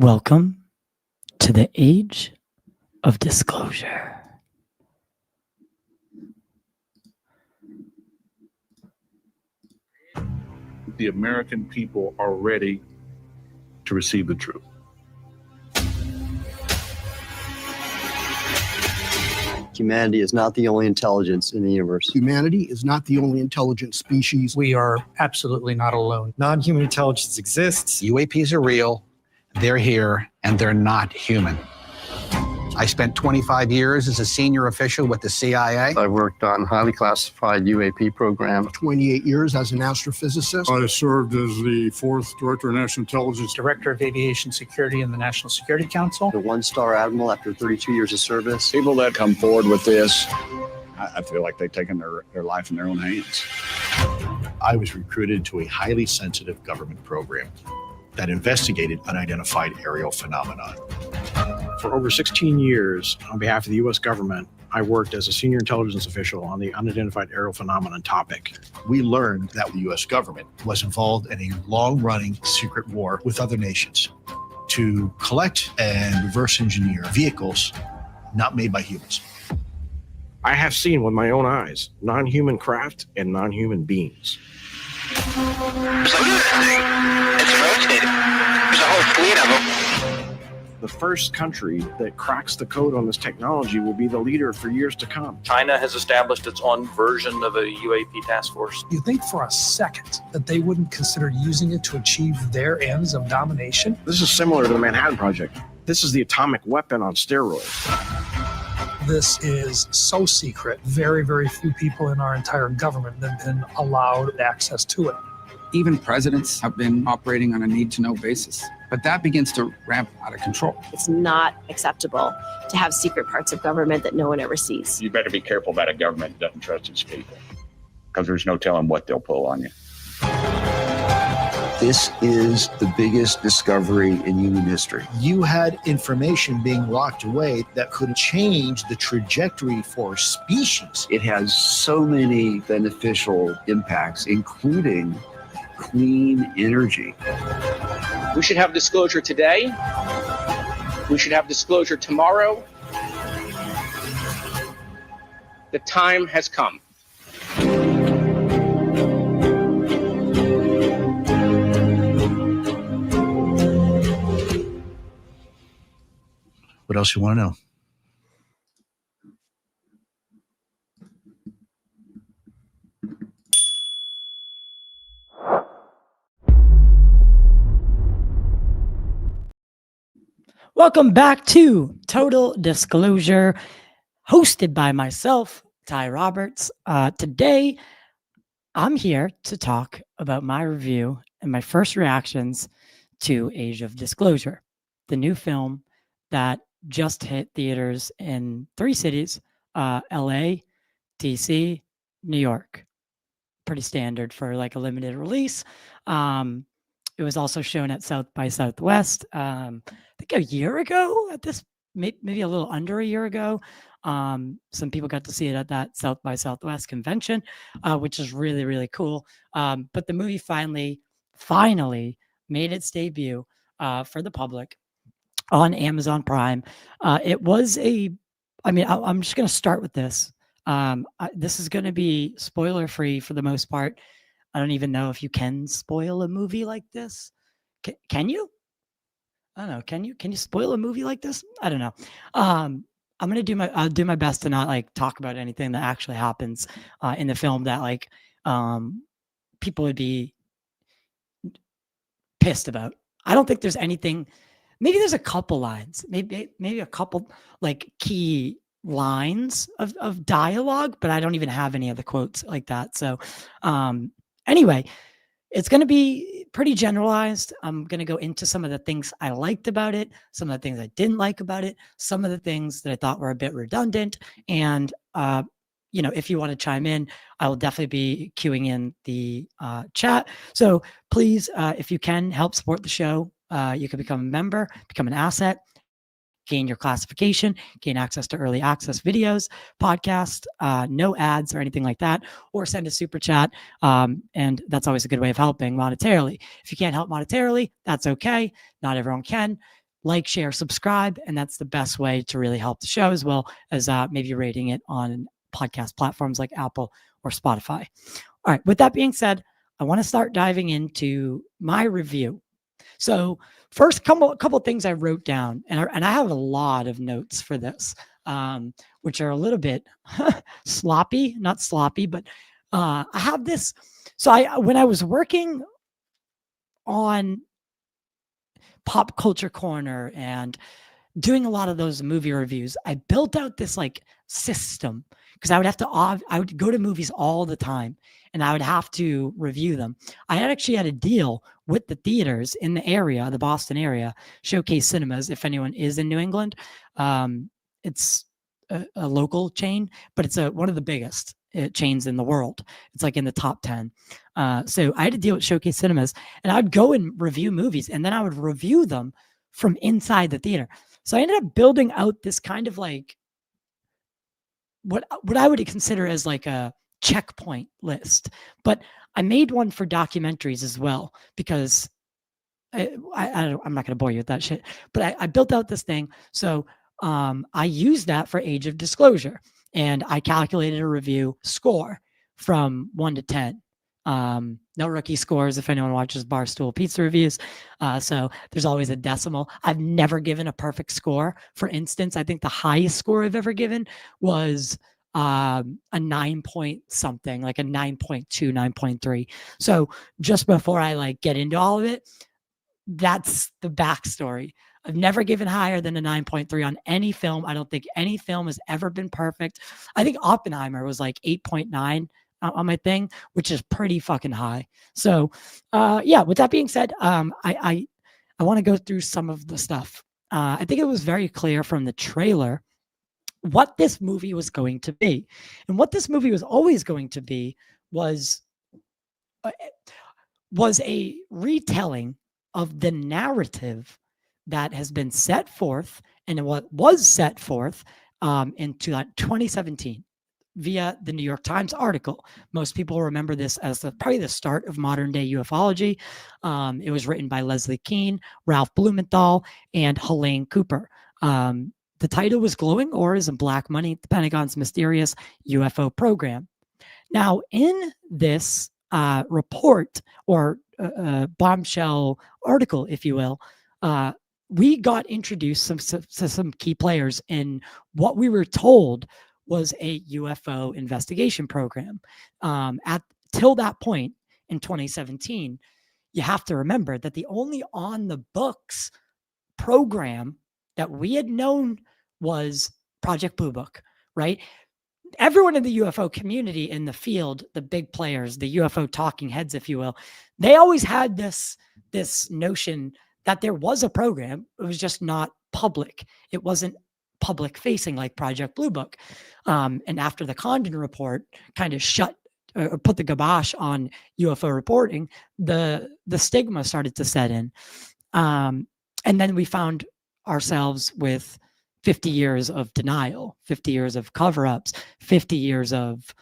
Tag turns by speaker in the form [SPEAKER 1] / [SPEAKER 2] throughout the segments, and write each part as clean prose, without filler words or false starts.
[SPEAKER 1] Welcome to the age of disclosure.
[SPEAKER 2] The American people are ready to receive the truth.
[SPEAKER 3] Humanity is not the only intelligence in the universe.
[SPEAKER 4] Humanity is not the only intelligent species.
[SPEAKER 5] We are absolutely not alone.
[SPEAKER 6] Non-human intelligence exists.
[SPEAKER 7] UAPs are real, they're here, and they're not human. I spent 25 years as a senior official with the CIA.
[SPEAKER 3] I worked on highly classified UAP program.
[SPEAKER 4] 28 years as an astrophysicist.
[SPEAKER 8] I served as the 4th Director of National Intelligence.
[SPEAKER 5] Director of Aviation Security in the National Security Council.
[SPEAKER 3] The one-star admiral after 32 years of service.
[SPEAKER 9] People that come forward with this, I feel like they've taken their life in their own hands.
[SPEAKER 10] I was recruited to a highly sensitive government program that investigated unidentified aerial phenomena.
[SPEAKER 6] For over 16 years, on behalf of the U.S. government, I worked as a senior intelligence official on the unidentified aerial phenomenon topic.
[SPEAKER 10] We learned that the U.S. government was involved in a long-running secret war with other nations to collect and reverse engineer vehicles not made by humans.
[SPEAKER 6] I have seen with my own eyes non-human craft and non-human beings.
[SPEAKER 11] It's rotating. There's a whole fleet of them.
[SPEAKER 6] The first country that cracks the code on this technology will be the leader for years to come.
[SPEAKER 12] China has established its own version of a UAP task force.
[SPEAKER 5] You think for a second that they wouldn't consider using it to achieve their ends of domination?
[SPEAKER 6] This is similar to the Manhattan Project. This is the atomic weapon on steroids.
[SPEAKER 5] This is so secret, very, very few people in our entire government have been allowed access to it.
[SPEAKER 13] Even presidents have been operating on a need-to-know basis, but that begins to ramp out of control.
[SPEAKER 14] It's not acceptable to have secret parts of government that no one ever sees.
[SPEAKER 9] You better be careful about a government that doesn't trust its people, because there's no telling what they'll pull on you.
[SPEAKER 15] This is the biggest discovery in human history.
[SPEAKER 4] You had information being locked away that could change the trajectory for species.
[SPEAKER 15] It has so many beneficial impacts, including clean energy.
[SPEAKER 16] We should have disclosure today. We should have disclosure tomorrow. The time has come.
[SPEAKER 10] What else you want to know?
[SPEAKER 1] Welcome back to Total Disclosure, hosted by myself, Ty Roberts. Today, I'm here to talk about my review and my first reactions to Age of Disclosure, the new film that just hit theaters in 3 cities, LA, DC, New York. Pretty standard for like a limited release. It was also shown at South by Southwest, I think a year ago at this, maybe a little under a year ago. Some people got to see it at that South by Southwest convention, which is really, really cool. But the movie finally made its debut for the public on Amazon Prime. It was I'm just going to start with this. This is going to be spoiler free for the most part. I don't even know if you can spoil a movie like this. Can you? I don't know. Can you spoil a movie like this? I don't know. I'll do my best to not like talk about anything that actually happens in the film that like people would be pissed about. I don't think there's anything. Maybe there's a couple lines, maybe a couple like key lines of dialogue, but I don't even have any of the quotes like that. So anyway, it's going to be pretty generalized. I'm going to go into some of the things I liked about it, some of the things I didn't like about it, some of the things that I thought were a bit redundant. And, if you want to chime in, I will definitely be queuing in the chat. So please, if you can help support the show, you can become a member, become an asset, gain your classification, gain access to early access videos, podcast, no ads or anything like that, or send a super chat. And that's always a good way of helping monetarily. If you can't help monetarily, that's okay. Not everyone can. like, share, subscribe, and that's the best way to really help the show, as well as maybe rating it on podcast platforms like Apple or Spotify. All right, with that being said, I want to start diving into my review. So first, couple things I wrote down, and I have a lot of notes for this, which are a little bit sloppy, not sloppy, but I have this. So when I was working on Pop Culture Corner and doing a lot of those movie reviews, I built out this like system, because I would go to movies all the time and I would have to review them. I actually had a deal with the theaters in the area, the Boston area, Showcase Cinemas, if anyone is in New England. It's a local chain, but it's one of the biggest chains in the world. It's like in the top 10. So I had to deal with Showcase Cinemas, and I'd go and review movies, and then I would review them from inside the theater. So I ended up building out this kind of like what I would consider as like a checkpoint list, but I made one for documentaries as well, because I'm not going to bore you with that shit, but I built out this thing. So I used that for Age of Disclosure, and I calculated a review score from 1 to 10. No rookie scores if anyone watches Barstool Pizza reviews. So there's always a decimal. I've never given a perfect score. For instance, I think the highest score I've ever given was a 9 point something, like a 9.2, 9.3. So just before I like get into all of it, that's the backstory. I've never given higher than a 9.3 on any film. I don't think any film has ever been perfect. I think Oppenheimer was like 8.9 on my thing, which is pretty fucking high. So yeah, with that being said, I want to go through some of the stuff. I think it was very clear from the trailer what this movie was going to be. And what this movie was always going to be was a retelling of the narrative that has been set forth, and what was set forth into 2017 via the New York Times article. Most people remember this as probably the start of modern day ufology. It was written by Leslie Kean, Ralph Blumenthal, and Helene Cooper. The title was Glowing Auras and Black Money, the Pentagon's Mysterious UFO Program. Now, in this report, or bombshell article, if you will, we got introduced to some key players in what we were told was a UFO investigation program. Till that point in 2017, you have to remember that the only on the books program that we had known was Project Blue Book, right? Everyone in the UFO community in the field, the big players, the UFO talking heads, if you will, they always had this notion that there was a program. It was just not public. It wasn't public facing like Project Blue Book. And after the Condon report kind of put the kibosh on UFO reporting, the stigma started to set in. And then we found ourselves with 50 years of denial, 50 years of cover-ups, 50 years of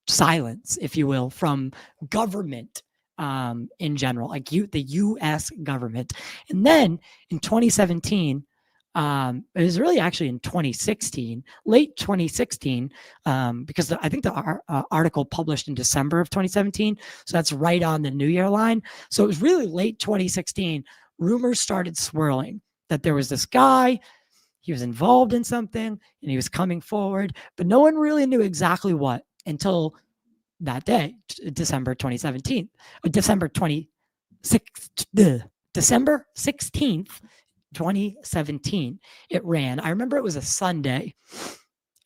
[SPEAKER 1] silence, if you will, from government in general, like the U.S. government. And then in 2017, it was really actually in 2016, late 2016, because I think the article published in December of 2017, so that's right on the New Year line. So it was really late 2016. Rumors started swirling that there was this guy, he was involved in something, and he was coming forward, but no one really knew exactly what until that day, December 2017, December 16th, 2017, it ran. I remember it was a Sunday,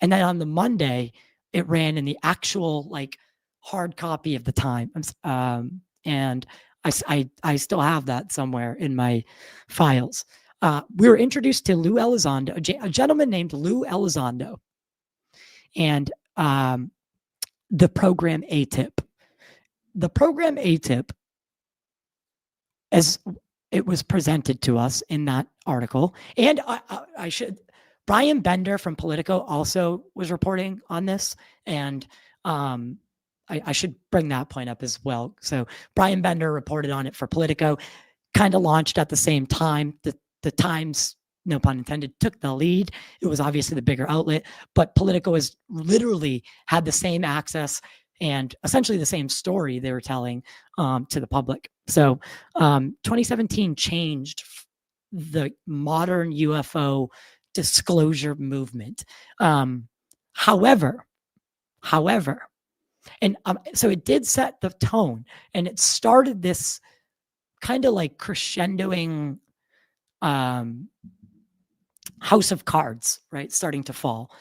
[SPEAKER 1] and then on the Monday, it ran in the actual like hard copy of the Times, and I still have that somewhere in my files. We were introduced to Lou Elizondo, a gentleman named Lou Elizondo, and the program AATIP. The program AATIP, as it was presented to us in that article, and Brian Bender from Politico also was reporting on this, and I should bring that point up as well. So Brian Bender reported on it for Politico, kind of launched at the same time. The the Times, no pun intended, took the lead. It was obviously the bigger outlet, but Politico was literally had the same access and essentially the same story they were telling to the public. So 2017 changed the modern UFO disclosure movement. However, and so it did set the tone, and it started this kind of like crescendoing house of cards, right? Starting to fall,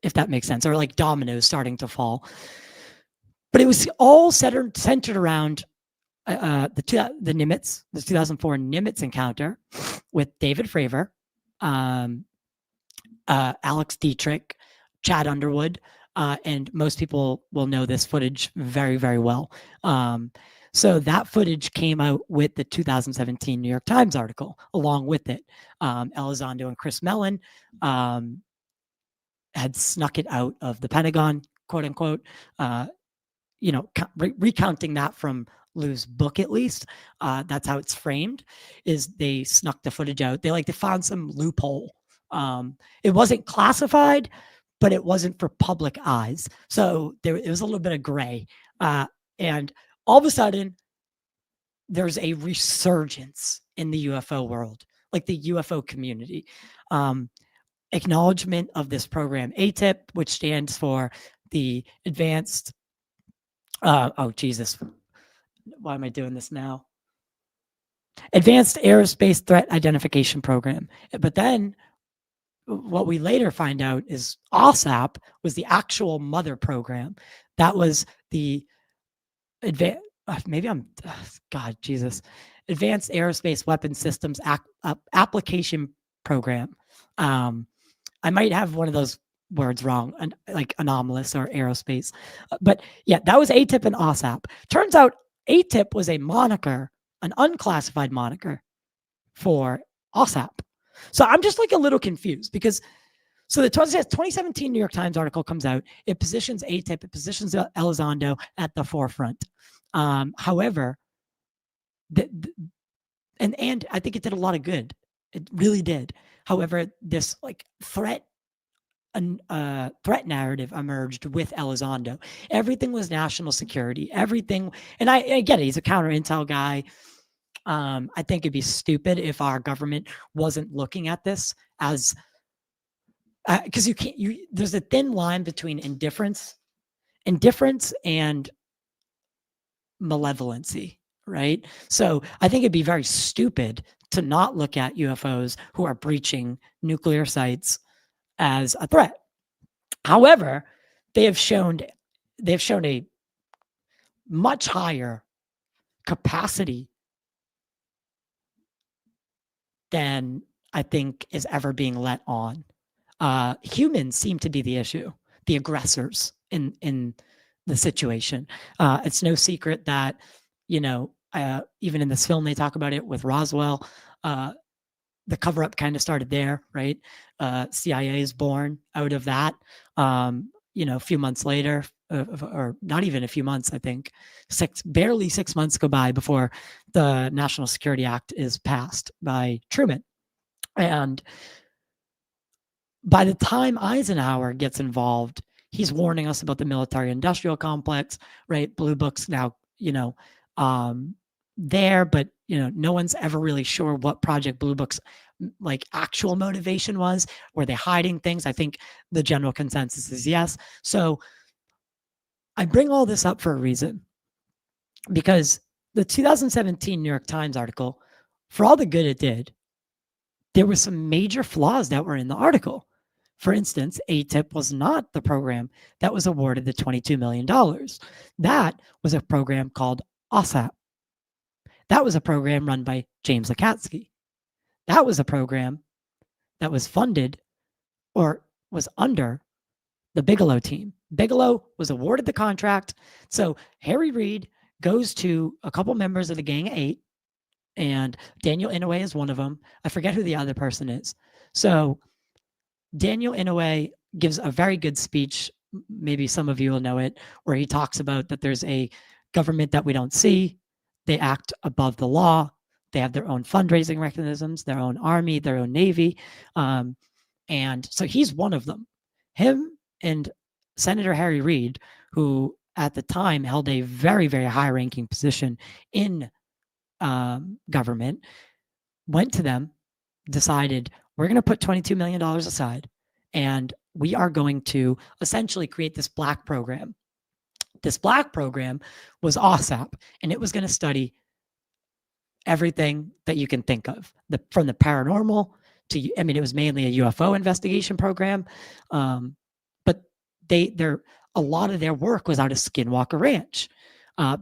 [SPEAKER 1] if that makes sense, or like dominoes starting to fall. But it was all centered around the Nimitz, the 2004 Nimitz encounter with David Fravor, Alex Dietrich, Chad Underwood, and most people will know this footage very, very well. So that footage came out with the 2017 New York Times article along with it. Elizondo and Chris Mellon had snuck it out of the Pentagon, quote unquote, recounting that from Lou's book, at least. That's how it's framed, is they snuck the footage out. They found some loophole. It wasn't classified, but it wasn't for public eyes. So it was a little bit of gray. And all of a sudden, there's a resurgence in the UFO world, like the UFO community. Acknowledgement of this program, AATIP, which stands for the Advanced, oh, Jesus. Why am I doing this now? Advanced Aerospace Threat Identification Program. But then what we later find out is OSAP was the actual mother program. That was the Advanced Aerospace Weapons Systems Application Program. I might have one of those words wrong, like anomalous or aerospace. But yeah, that was AATIP and OSAP. Turns out AATIP was a moniker, an unclassified moniker for OSAP. So I'm just a little confused because the 2017 New York Times article comes out. It positions AATIP, it positions Elizondo at the forefront. However, and I think it did a lot of good. It really did. However, this threat narrative emerged with Elizondo. Everything was national security. Everything, and I get it. He's a counter intel guy. I think it'd be stupid if our government wasn't looking at this as, because there's a thin line between indifference and malevolency, right? So I think it'd be very stupid to not look at UFOs who are breaching nuclear sites as a threat. However, they have shown a much higher capacity than I think is ever being let on. Humans seem to be the issue, the aggressors in the situation. It's no secret that, even in this film, they talk about it with Roswell. The cover-up kind of started there, right? CIA is born out of that. A few months later, or not even a few months, I think, barely 6 months go by before the National Security Act is passed by Truman. And by the time Eisenhower gets involved, he's warning us about the military-industrial complex, right? Blue Book's now, there, but no one's ever really sure what Project Blue Book's actual motivation was. Were they hiding things? I think the general consensus is yes. So I bring all this up for a reason, because the 2017 New York Times article, for all the good it did, there were some major flaws that were in the article. For instance, AATIP was not the program that was awarded the $22 million. That was a program called OSAP. That was a program run by James Lukatsky. That was a program that was funded or was under the Bigelow team. Bigelow was awarded the contract. So Harry Reid goes to a couple members of the Gang of Eight, and Daniel Inouye is one of them. I forget who the other person is. So Daniel Inouye gives a very good speech. Maybe some of you will know it, where he talks about that there's a government that we don't see. They act above the law. They have their own fundraising mechanisms, their own army, their own navy. And so he's one of them. Him and Senator Harry Reid, who at the time held a very, very high-ranking position in government, went to them, decided, we're going to put $22 million aside, and we are going to essentially create this black program. This black program was OSAP, and it was going to study everything that you can think of, from the paranormal to, I mean, it was mainly a UFO investigation program, but a lot of their work was out of Skinwalker Ranch.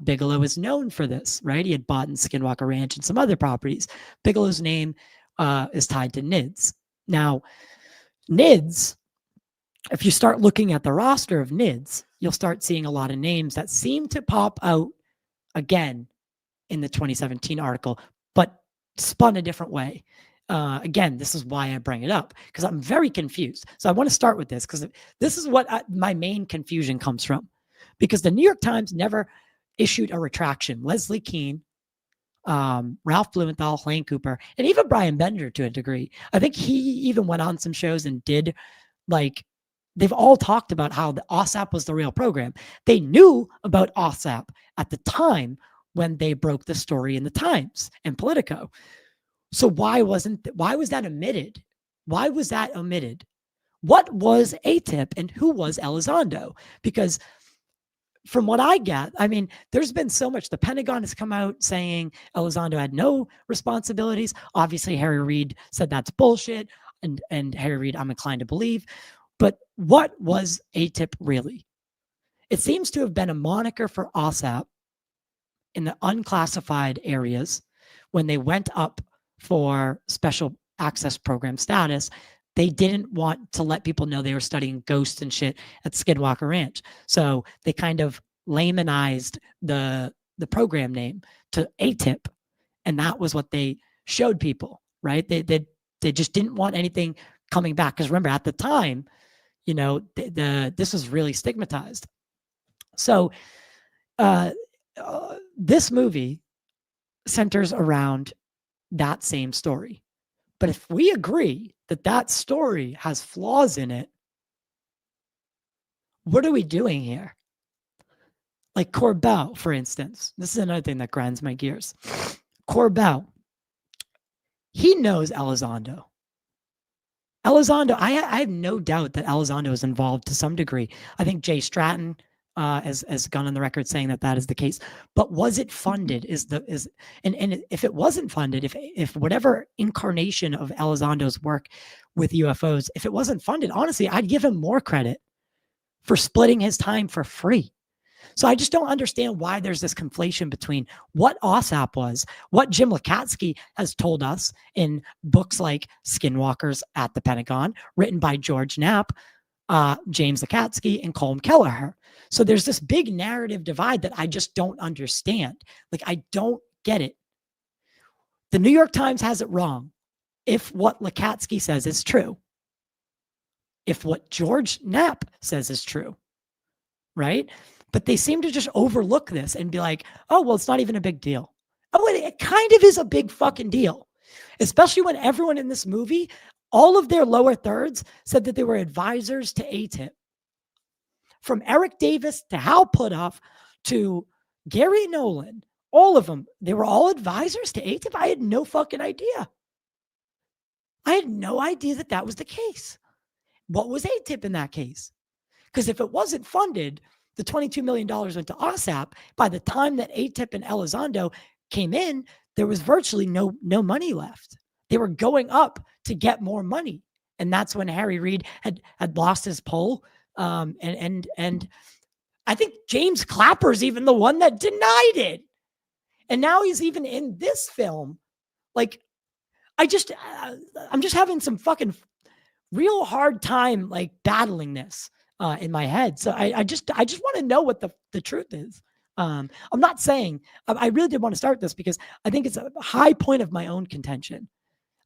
[SPEAKER 1] Bigelow is known for this, right? He had bought in Skinwalker Ranch and some other properties. Bigelow's name is tied to NIDS. Now, NIDS, if you start looking at the roster of NIDS, you'll start seeing a lot of names that seem to pop out again in the 2017 article, but spun a different way. Again, this is why I bring it up, because I'm very confused. So I want to start with this, because this is what my main confusion comes from. Because the New York Times never issued a retraction. Leslie Keane, Ralph Blumenthal, Lane Cooper, and even Brian Bender to a degree. I think he even went on some shows and did, like, they've all talked about how the OSAP was the real program. They knew about OSAP at the time when they broke the story in the Times and Politico. So why was that omitted? Why was that omitted? What was AATIP and who was Elizondo? Because from what I get, I mean, there's been so much. The Pentagon has come out saying Elizondo had no responsibilities. Obviously, Harry Reid said that's bullshit, and Harry Reid, I'm inclined to believe. But what was AATIP really? It seems to have been a moniker for OSAP in the unclassified areas when they went up for special access program status. They didn't want to let people know they were studying ghosts and shit at Skinwalker Ranch. So they kind of laymanized the program name to AATIP. And that was what they showed people, right? They just didn't want anything coming back. Because remember, at the time, you know, this was really stigmatized. So this movie centers around that same story. But if we agree that that story has flaws in it, what are we doing here? Like Corbell, for instance. This is another thing that grinds my gears. Corbell, he knows Elizondo. I have no doubt that Elizondo is involved to some degree. I think Jay Stratton has gone on the record saying that is the case. But was it funded? And if it wasn't funded, if whatever incarnation of Elizondo's work with UFOs, if it wasn't funded, honestly, I'd give him more credit for splitting his time for free. So I just don't understand why there's this conflation between what OSAP was, what Jim Lukatsky has told us in books like Skinwalkers at the Pentagon, written by George Knapp, James Lukatsky, and Colm Kelleher. So there's this big narrative divide that I just don't understand. Like, I don't get it. The New York Times has it wrong if what Lukatsky says is true. If what George Knapp says is true, right? But they seem to just overlook this and be like, oh, well, it's not even a big deal. Oh, it kind of is a big fucking deal. Especially when everyone in this movie, all of their lower thirds said that they were advisors to AATIP. From Eric Davis to Hal Puthoff to Gary Nolan, all of them, they were all advisors to AATIP. I had no fucking idea. I had no idea that was the case. What was AATIP in that case? Because if it wasn't funded, the $22 million went to OSAP. By the time that AATIP and Elizondo came in, there was virtually no money left. They were going up to get more money. And that's when Harry Reid had lost his poll. And I think James Clapper's even the one that denied it. And now he's even in this film. Like, I'm just having some fucking real hard time, like, battling this in my head. So I just want to know what the truth is. I'm not saying, I really did want to start this because I think it's a high point of my own contention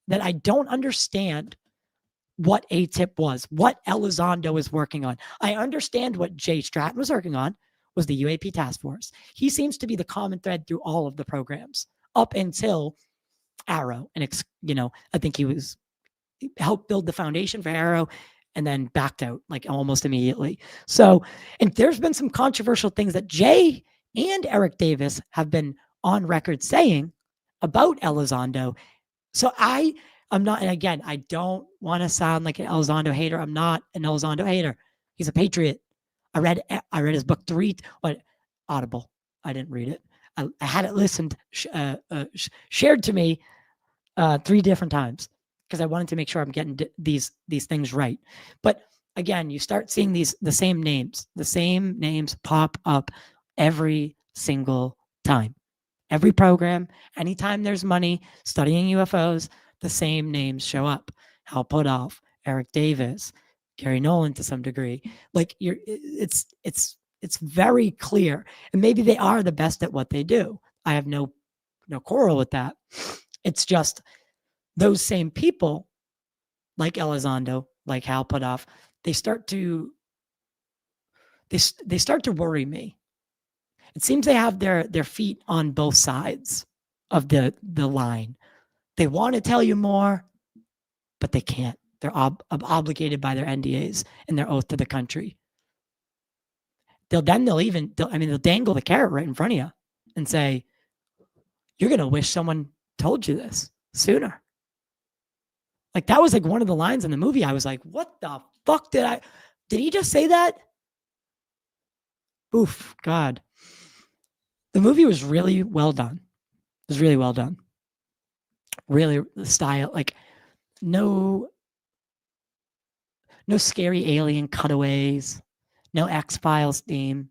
[SPEAKER 1] that I don't understand what AATIP was, what Elizondo is working on. I understand what Jay Stratton was working on was the UAP task force. He seems to be the common thread through all of the programs up until Arrow. And, I think he helped build the foundation for Arrow and then backed out like almost immediately. So, and there's been some controversial things that Jay and Eric Davis have been on record saying about Elizondo. So I'm not, and again, I don't want to sound like an Elizondo hater. I'm not an Elizondo hater. He's a patriot. I read his book Audible. I didn't read it. I had it listened, shared to me 3 different times because I wanted to make sure I'm getting these things right. But again, you start seeing the same names pop up every single time. Every program, anytime there's money studying UFOs, the same names show up. Hal Puthoff, Eric Davis, Gary Nolan to some degree. Like it's very clear. And maybe they are the best at what they do. I have no quarrel with that. It's just those same people, like Elizondo, like Hal Puthoff, they start to worry me. It seems they have their feet on both sides of the line. They want to tell you more, but they can't. They're obligated by their NDAs and their oath to the country. They'll dangle the carrot right in front of you and say, you're going to wish someone told you this sooner. Like that was like one of the lines in the movie. I was like, what the fuck did he just say that? Oof, God. The movie was really well done. It was really well done. Really, the style, like no scary alien cutaways, no X-Files theme.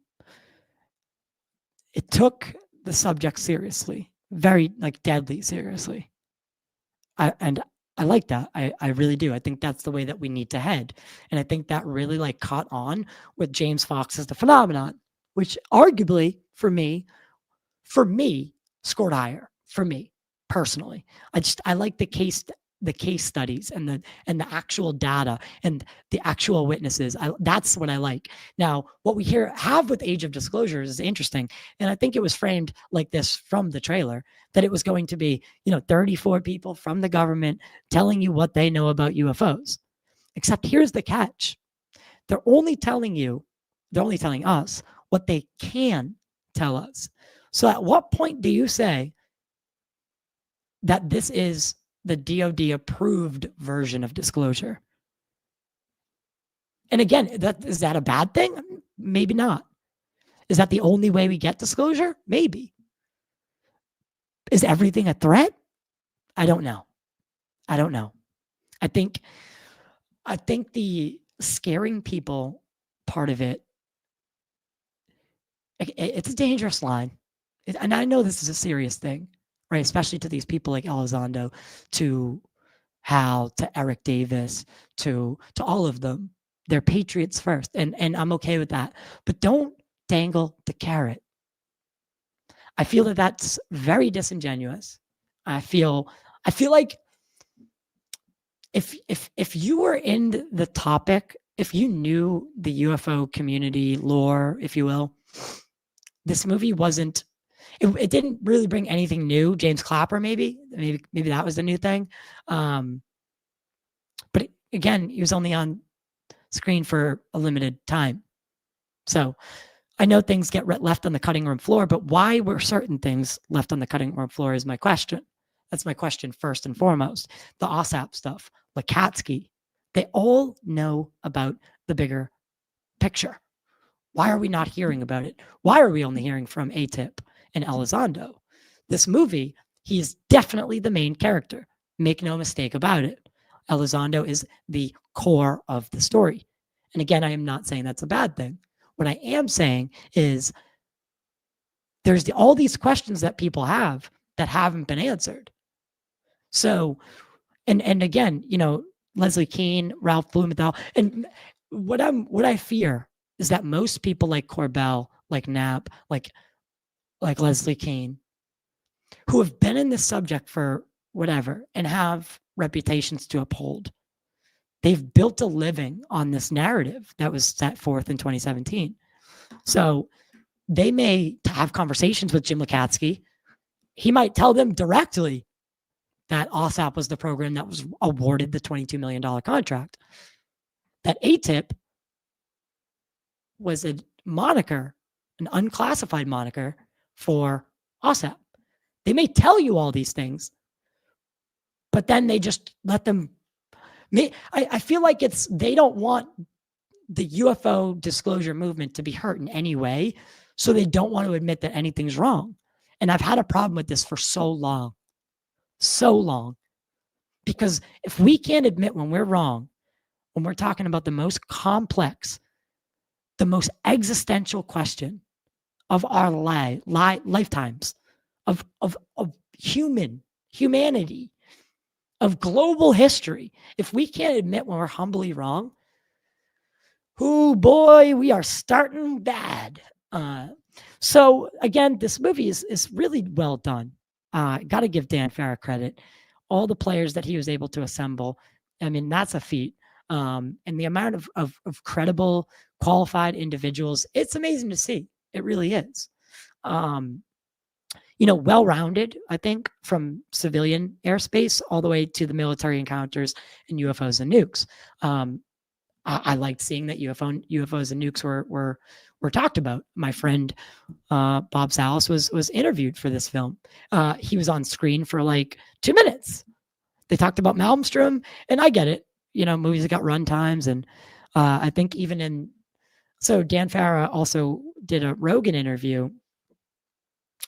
[SPEAKER 1] It took the subject seriously, very like deadly seriously. I like that. I really do. I think that's the way that we need to head. And I think that really like caught on with James Fox's The Phenomenon, which arguably for me, scored higher for me personally. I like the case studies and the actual data and the actual witnesses. That's what I like. Now, what we have with Age of Disclosures is interesting. And I think it was framed like this from the trailer, that it was going to be, 34 people from the government telling you what they know about UFOs. Except here's the catch. They're only telling us what they can tell us. So at what point do you say that this is the DoD approved version of disclosure? And again, is that a bad thing? Maybe not. Is that the only way we get disclosure? Maybe. Is everything a threat? I don't know. I think the scaring people part of it, it's a dangerous line. And I know this is a serious thing, right? Especially to these people like Elizondo, to Hal, to Eric Davis, to all of them. They're patriots first, and I'm okay with that. But don't dangle the carrot. I feel that that's very disingenuous. I feel like if you were in the topic, if you knew the UFO community lore, if you will, this movie wasn't. It didn't really bring anything new. James Clapper, maybe that was the new thing. But again, he was only on screen for a limited time. So I know things get left on the cutting room floor, but why were certain things left on the cutting room floor is my question. That's my question first and foremost. The OSAP stuff, Lakatsky, they all know about the bigger picture. Why are we not hearing about it? Why are we only hearing from AATIP and Elizondo? This movie, he is definitely the main character. Make no mistake about it. Elizondo is the core of the story. And again, I am not saying that's a bad thing. What I am saying is there's all these questions that people have that haven't been answered. So, and again, Leslie Kean, Ralph Blumenthal, and what I fear is that most people like Corbell, like Knapp, like Leslie Kean, who have been in this subject for whatever and have reputations to uphold, they've built a living on this narrative that was set forth in 2017. So they may have conversations with Jim Lakatsky. He might tell them directly, that OSAP was the program that was awarded the $22 million contract. That AATIP was a moniker, an unclassified moniker for OSAP. They may tell you all these things, but then they just let them. I feel like they don't want the UFO disclosure movement to be hurt in any way, so they don't want to admit that anything's wrong. And I've had a problem with this for so long, because if we can't admit when we're wrong, when we're talking about the most complex, the most existential question of our lifetimes, of humanity, of global history, if we can't admit when we're humbly wrong, oh boy, we are starting bad. So again, this movie is really well done. Got to give Dan Farah credit. All the players that he was able to assemble, I mean, that's a feat. And the amount of credible, qualified individuals, it's amazing to see. It really is. Well-rounded, I think, from civilian airspace all the way to the military encounters and UFOs and nukes. I liked seeing that UFOs and nukes were talked about. My friend Bob Salas was interviewed for this film. He was on screen for like 2 minutes. They talked about Malmstrom, and I get it. Movies that got run times, and I think so Dan Farah also did a Rogan interview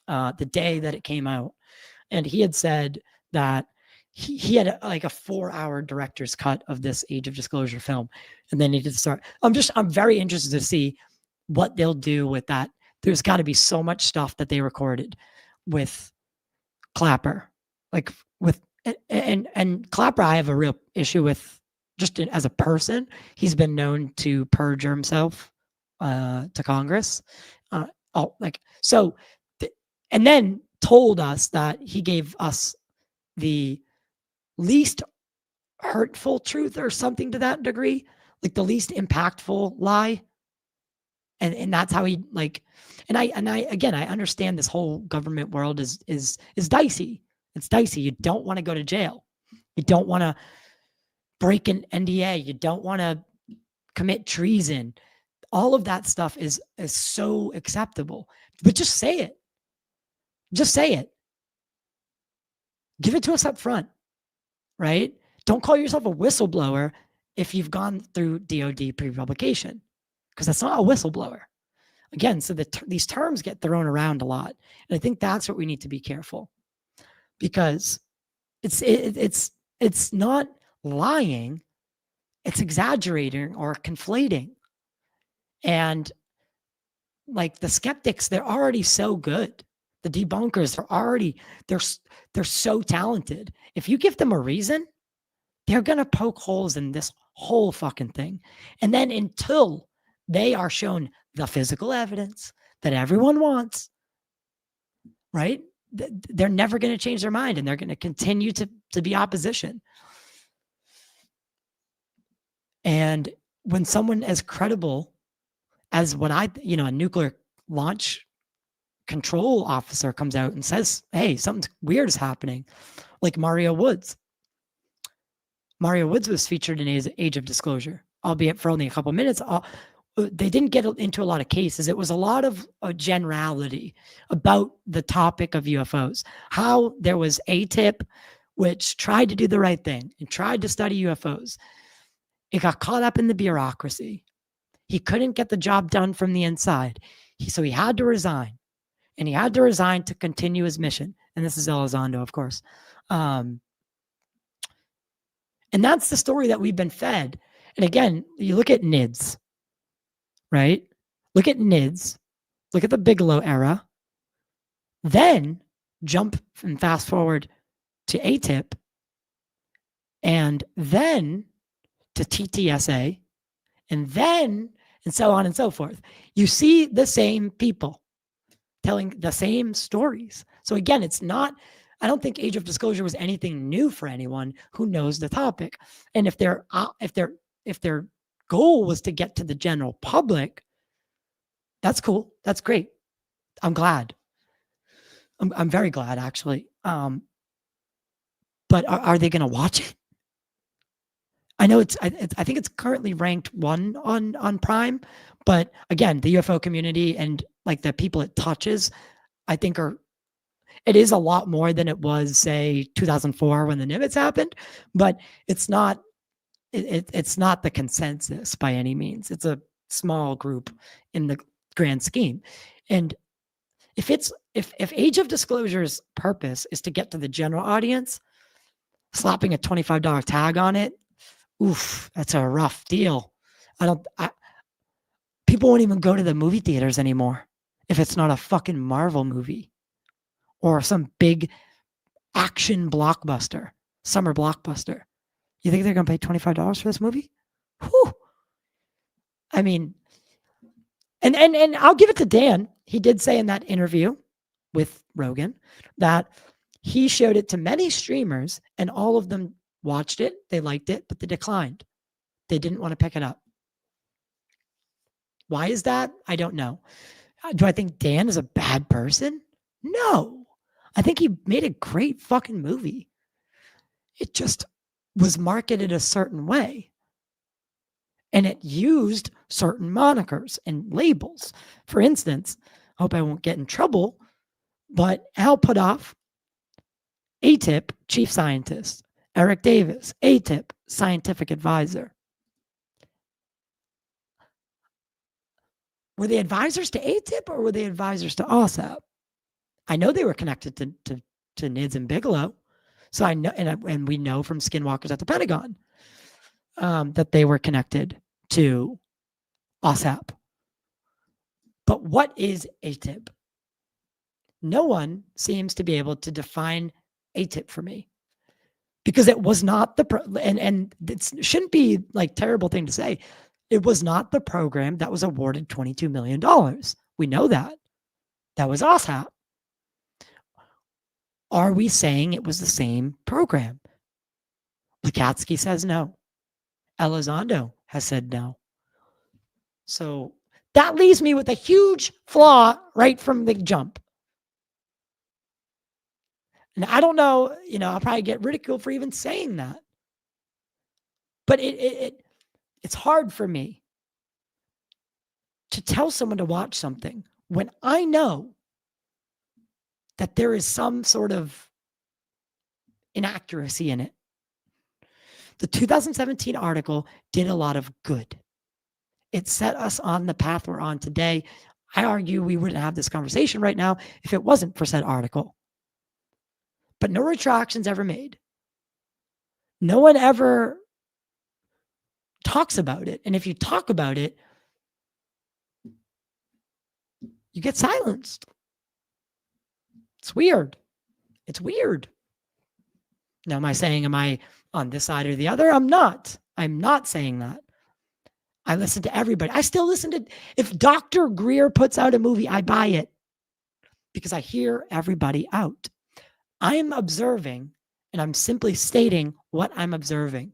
[SPEAKER 1] the day that it came out, and he had said that he had like a 4-hour director's cut of this Age of Disclosure film, and then he did start. I'm very interested to see what they'll do with that. There's got to be so much stuff that they recorded with Clapper, like with and Clapper. I have a real issue with. Just as a person, he's been known to perjure himself to Congress. And then told us that he gave us the least hurtful truth or something to that degree, like the least impactful lie. And that's how he and I understand this whole government world is dicey. It's dicey. You don't want to go to jail. You don't want to break an NDA. You don't want to commit treason. All of that stuff is so acceptable. But just say it. Just say it. Give it to us up front, right? Don't call yourself a whistleblower if you've gone through DOD pre-publication, because that's not a whistleblower. Again, so these terms get thrown around a lot. And I think that's what we need to be careful, because it's not lying, it's exaggerating or conflating. And like the skeptics, they're already so good. The debunkers are already, they're so talented. If you give them a reason, they're going to poke holes in this whole fucking thing. And then until they are shown the physical evidence that everyone wants, right? They're never going to change their mind, and they're going to continue to be opposition. And when someone as credible as a nuclear launch control officer comes out and says, hey, something weird is happening, like Mario Woods. Mario Woods was featured in Age of Disclosure, albeit for only a couple minutes. They didn't get into a lot of cases. It was a lot of generality about the topic of UFOs, how there was AATIP, which tried to do the right thing and tried to study UFOs. It got caught up in the bureaucracy. He couldn't get the job done from the inside. So he had to resign. And he had to resign to continue his mission. And this is Elizondo, of course. And that's the story that we've been fed. And again, you look at NIDS, right? Look at NIDS. Look at the Bigelow era. Then jump and fast forward to AATIP. And then to TTSA, and so on and so forth. You see the same people telling the same stories. So again, I don't think Age of Disclosure was anything new for anyone who knows the topic. And if their goal was to get to the general public, that's cool. That's great. I'm glad. I'm very glad, actually. But are they going to watch it? I know I think it's currently ranked 1 on Prime, but again, the UFO community and like the people it touches, I think it is a lot more than it was, say, 2004 when the Nimitz happened, but it's not it's not the consensus by any means. It's a small group in the grand scheme. And if Age of Disclosure's purpose is to get to the general audience, slapping a $25 tag on it, oof, that's a rough deal. People won't even go to the movie theaters anymore if it's not a fucking Marvel movie or some big action blockbuster, summer blockbuster. You think they're going to pay $25 for this movie? Whew. I mean, and I'll give it to Dan. He did say in that interview with Rogan that he showed it to many streamers and all of them watched it, they liked it, but they declined. They didn't want to pick it up. Why is that? I don't know. Do I think Dan is a bad person? No. I think he made a great fucking movie. It just was marketed a certain way. And it used certain monikers and labels. For instance, I hope I won't get in trouble, but Al Puthoff, AATIP, chief scientist. Eric Davis, AATIP, scientific advisor. Were they advisors to AATIP or were they advisors to OSAP? I know they were connected to NIDS and Bigelow. So I know, and we know from Skinwalkers at the Pentagon that they were connected to OSAP. But what is AATIP? No one seems to be able to define AATIP for me. Because it was not and it shouldn't be like terrible thing to say. It was not the program that was awarded $22 million. We know that. That was OSAP. Are we saying it was the same program? Lukatsky says no. Elizondo has said no. So that leaves me with a huge flaw right from the jump. And I don't know, I'll probably get ridiculed for even saying that. But it's hard for me to tell someone to watch something when I know that there is some sort of inaccuracy in it. The 2017 article did a lot of good. It set us on the path we're on today. I argue we wouldn't have this conversation right now if it wasn't for said article. But no retractions ever made. No one ever talks about it. And if you talk about it, you get silenced. It's weird. It's weird. Now, am I on this side or the other? I'm not. I'm not saying that. I listen to everybody. I still listen to, if Dr. Greer puts out a movie, I buy it because I hear everybody out. I'm observing and I'm simply stating what I'm observing.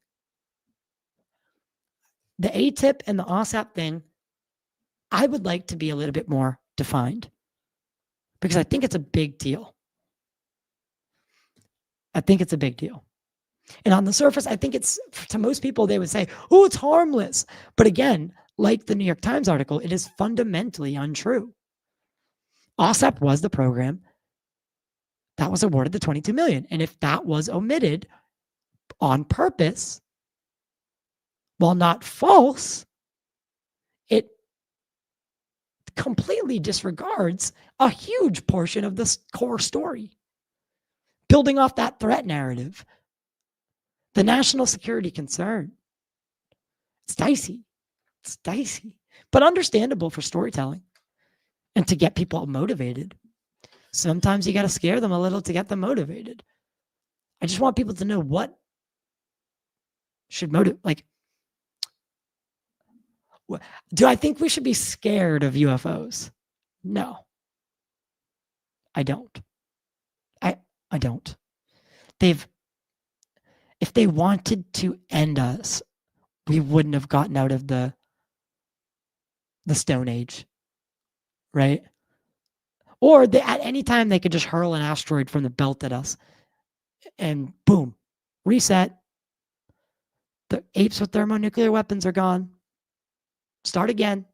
[SPEAKER 1] The AATIP and the OSAP thing, I would like to be a little bit more defined because I think it's a big deal. I think it's a big deal. And on the surface, I think it's, to most people, they would say, oh, it's harmless. But again, like the New York Times article, it is fundamentally untrue. OSAP was the program that was awarded the $22 million. And if that was omitted on purpose, while not false, it completely disregards a huge portion of this core story. Building off that threat narrative, the national security concern. It's dicey. It's dicey, but understandable for storytelling and to get people motivated. Sometimes you got to scare them a little to get them motivated. I just want people to know what should motivate. Like, do I think we should be scared of UFOs? No, I don't. I don't. If they wanted to end us, we wouldn't have gotten out of the Stone Age, right? Or at any time they could just hurl an asteroid from the belt at us and boom, reset. The apes with thermonuclear weapons are gone. Start again.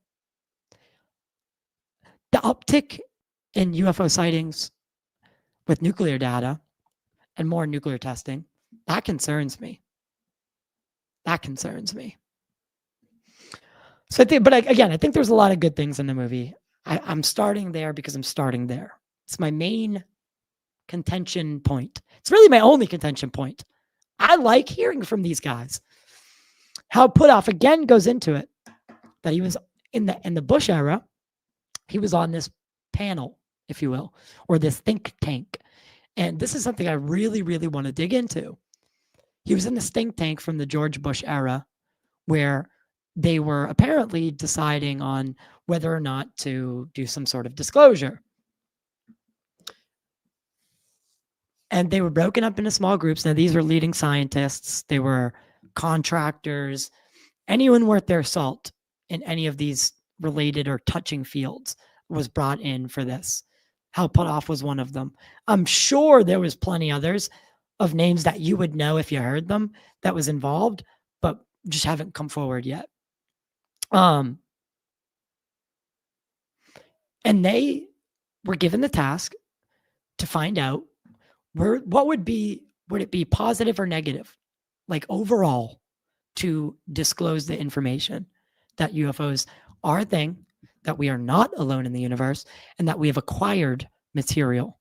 [SPEAKER 1] The uptick in UFO sightings with nuclear data and more nuclear testing, that concerns me. That concerns me. So I think, but again, I think there's a lot of good things in the movie. I'm starting there because I'm starting there. It's my main contention point. It's really my only contention point. I like hearing from these guys. How Puthoff again goes into it that he was in the Bush era. He was on this panel, if you will, or this think tank. And this is something I really, really want to dig into. He was in this think tank from the George Bush era where they were apparently deciding on whether or not to do some sort of disclosure. And they were broken up into small groups. Now, these were leading scientists. They were contractors. Anyone worth their salt in any of these related or touching fields was brought in for this. Hal Puthoff was one of them. I'm sure there was plenty others of names that you would know if you heard them that was involved, but just haven't come forward yet. And they were given the task to find out what would it be positive or negative, like overall, to disclose the information that UFOs are a thing, that we are not alone in the universe, and that we have acquired material,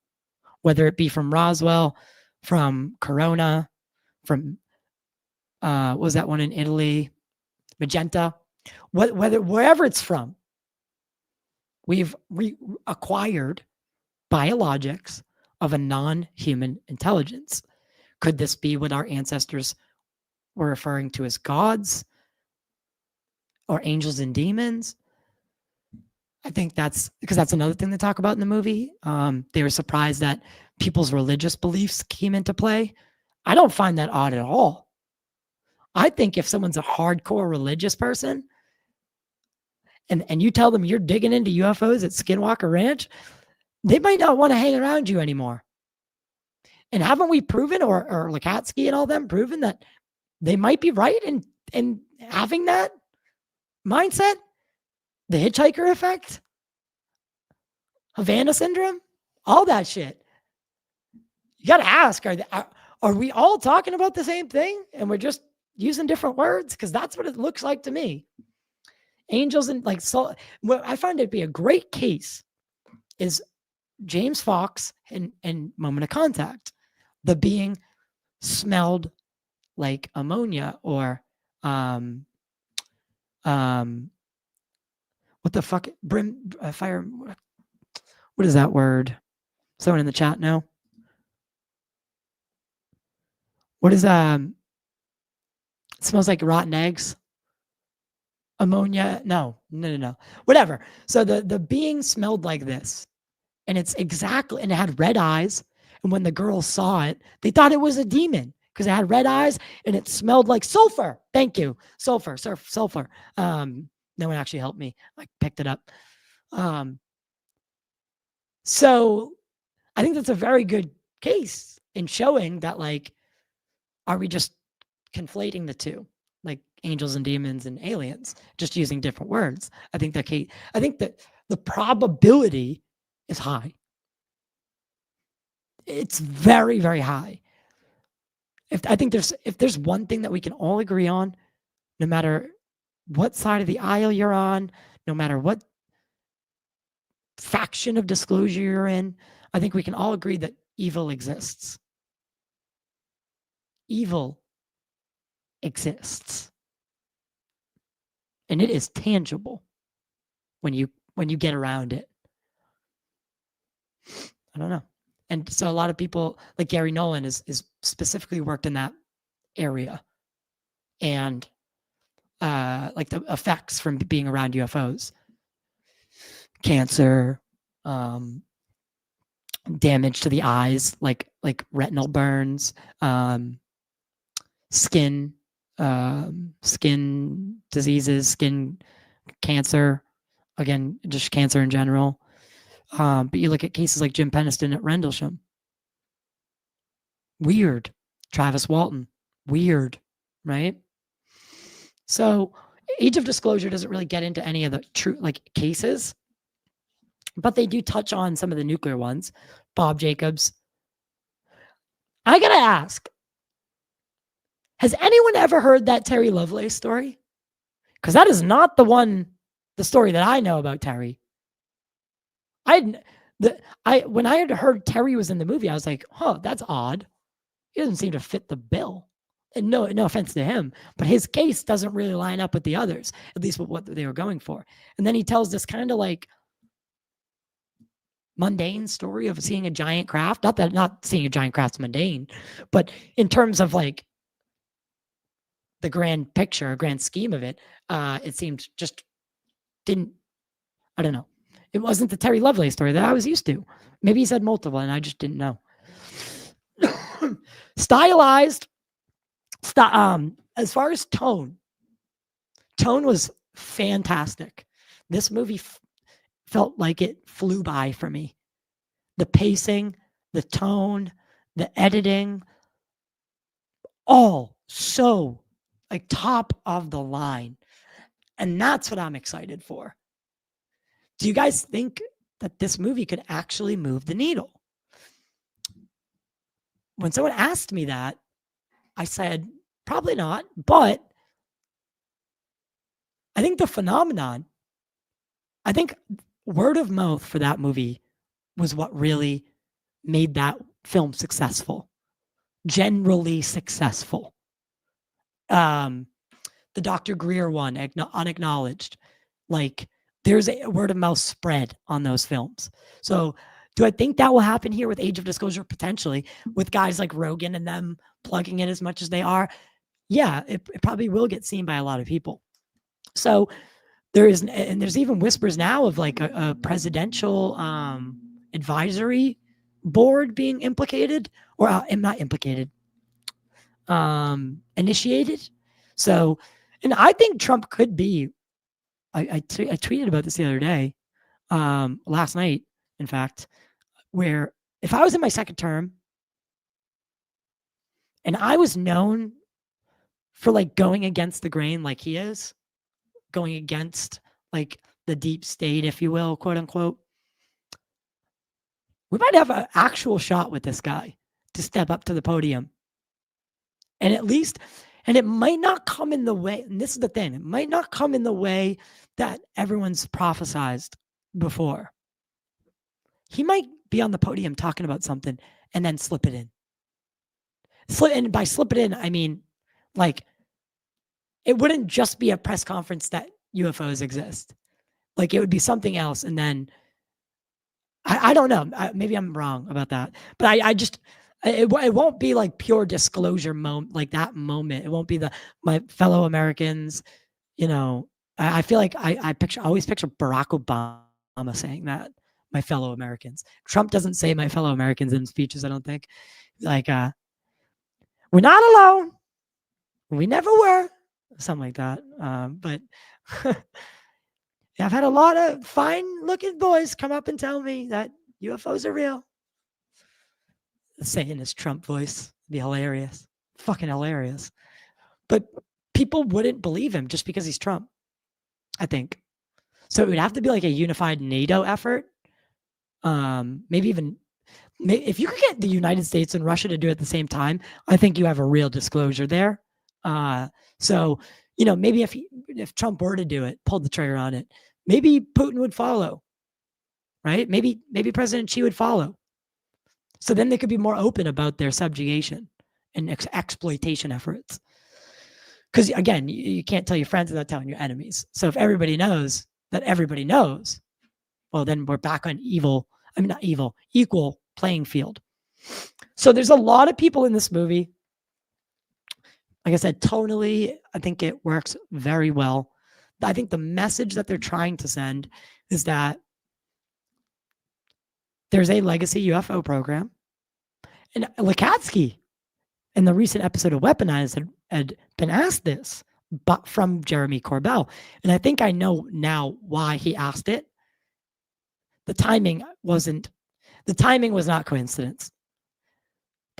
[SPEAKER 1] whether it be from Roswell, from Corona, from what was that one in Italy, Magenta, wherever it's from, we've acquired biologics of a non-human intelligence. Could this be what our ancestors were referring to as gods or angels and demons? I think that's because that's another thing they talk about in the movie. They were surprised that people's religious beliefs came into play. I don't find that odd at all. I think if someone's a hardcore religious person and you tell them you're digging into UFOs at Skinwalker Ranch, they might not want to hang around you anymore. And haven't we proven, or Lakatsky and all them proven, that they might be right in having that mindset? The hitchhiker effect, Havana syndrome, all that shit. You got to ask, are we all talking about the same thing and we're just using different words? Because that's what it looks like to me. Angels and what I find it to be a great case is James Fox and Moment of Contact. The being smelled like ammonia or what the fuck? Fire. What is that word? Someone in the chat know? What is it smells like rotten eggs? Ammonia? No. Whatever. So the being smelled like this. And it's exactly, and it had red eyes. And when the girls saw it, they thought it was a demon because it had red eyes and it smelled like sulfur. Thank you. Sulfur. No one actually helped me. I picked it up. So I think that's a very good case in showing that, are we just conflating the two, like angels and demons and aliens, just using different words? I think that the probability is high. It's very, very high. If there's one thing that we can all agree on, no matter what side of the aisle you're on, no matter what faction of disclosure you're in, I think we can all agree that evil exists. Evil exists. And it is tangible when you get around it. I don't know. And so a lot of people, like Gary Nolan, is specifically worked in that area. And the effects from being around UFOs. Cancer, damage to the eyes, like retinal burns, skin diseases, skin cancer, again, just cancer in general. But you look at cases like Jim Peniston at Rendlesham. Weird. Travis Walton, weird, right? So Age of Disclosure doesn't really get into any of the true cases, but they do touch on some of the nuclear ones. Bob Jacobs. I gotta ask, has anyone ever heard that Terry Lovelace story? Because that is not the story that I know about Terry. When I had heard Terry was in the movie, I was like, huh, that's odd. He doesn't seem to fit the bill. And no offense to him, but his case doesn't really line up with the others, at least with what they were going for. And then he tells this kind of like mundane story of seeing a giant craft. Not seeing a giant craft's mundane, but in terms of like the grand picture, grand scheme of it, it seemed just didn't, I don't know. It wasn't the Terry Lovelace story that I was used to. Maybe he said multiple and I just didn't know. Stylized. As far as tone was fantastic. This movie felt like it flew by for me. The pacing, the tone, the editing, all so like top of the line. And that's what I'm excited for. Do you guys think that this movie could actually move the needle? When someone asked me that, I said, probably not, but I think the phenomenon, I think word of mouth for that movie was what really made that film successful, generally successful. The Dr. Greer one, Unacknowledged, like there's a word of mouth spread on those films. So do I think that will happen here with Age of Disclosure? Potentially, with guys like Rogan and them plugging it as much as they are. Yeah, it probably will get seen by a lot of people. So there's even whispers now of like a presidential advisory board being implicated, or not implicated, initiated. So, and I think Trump could be, I tweeted about this the other day, last night, in fact, where if I was in my second term and I was known for like going against the grain like he is, going against like the deep state, if you will, quote unquote, we might have an actual shot with this guy to step up to the podium. And at least, and it might not come in the way, and this is the thing, it might not come in the way that everyone's prophesized before. He might be on the podium talking about something and then slip it in. And by slip it in, I mean, like, it wouldn't just be a press conference that UFOs exist. Like, it would be something else. And then, I don't know. Maybe I'm wrong about that. But I just, it won't be like pure disclosure moment, like that moment. It won't be my fellow Americans, you know. I feel like I always picture Barack Obama saying that, my fellow Americans. Trump doesn't say my fellow Americans in speeches, I don't think. Like, we're not alone. We never were. Something like that. But I've had a lot of fine-looking boys come up and tell me that UFOs are real. Say in his Trump voice. It'd be hilarious. Fucking hilarious. But people wouldn't believe him just because he's Trump, I think. So it would have to be like a unified NATO effort. Maybe even if you could get the United States and Russia to do it at the same time, I think you have a real disclosure there. So, you know, maybe if Trump were to do it, pulled the trigger on it, maybe Putin would follow, right? Maybe President Xi would follow. So then they could be more open about their subjugation and exploitation efforts. Because again, you can't tell your friends without telling your enemies. So if everybody knows that everybody knows, well, then we're back on equal playing field. So there's a lot of people in this movie. Like I said, tonally, I think it works very well. I think the message that they're trying to send is that there's a legacy UFO program. And Lukatsky, in the recent episode of Weaponized, had been asked this, but from Jeremy Corbell. And I think I know now why he asked it. The timing was not coincidence.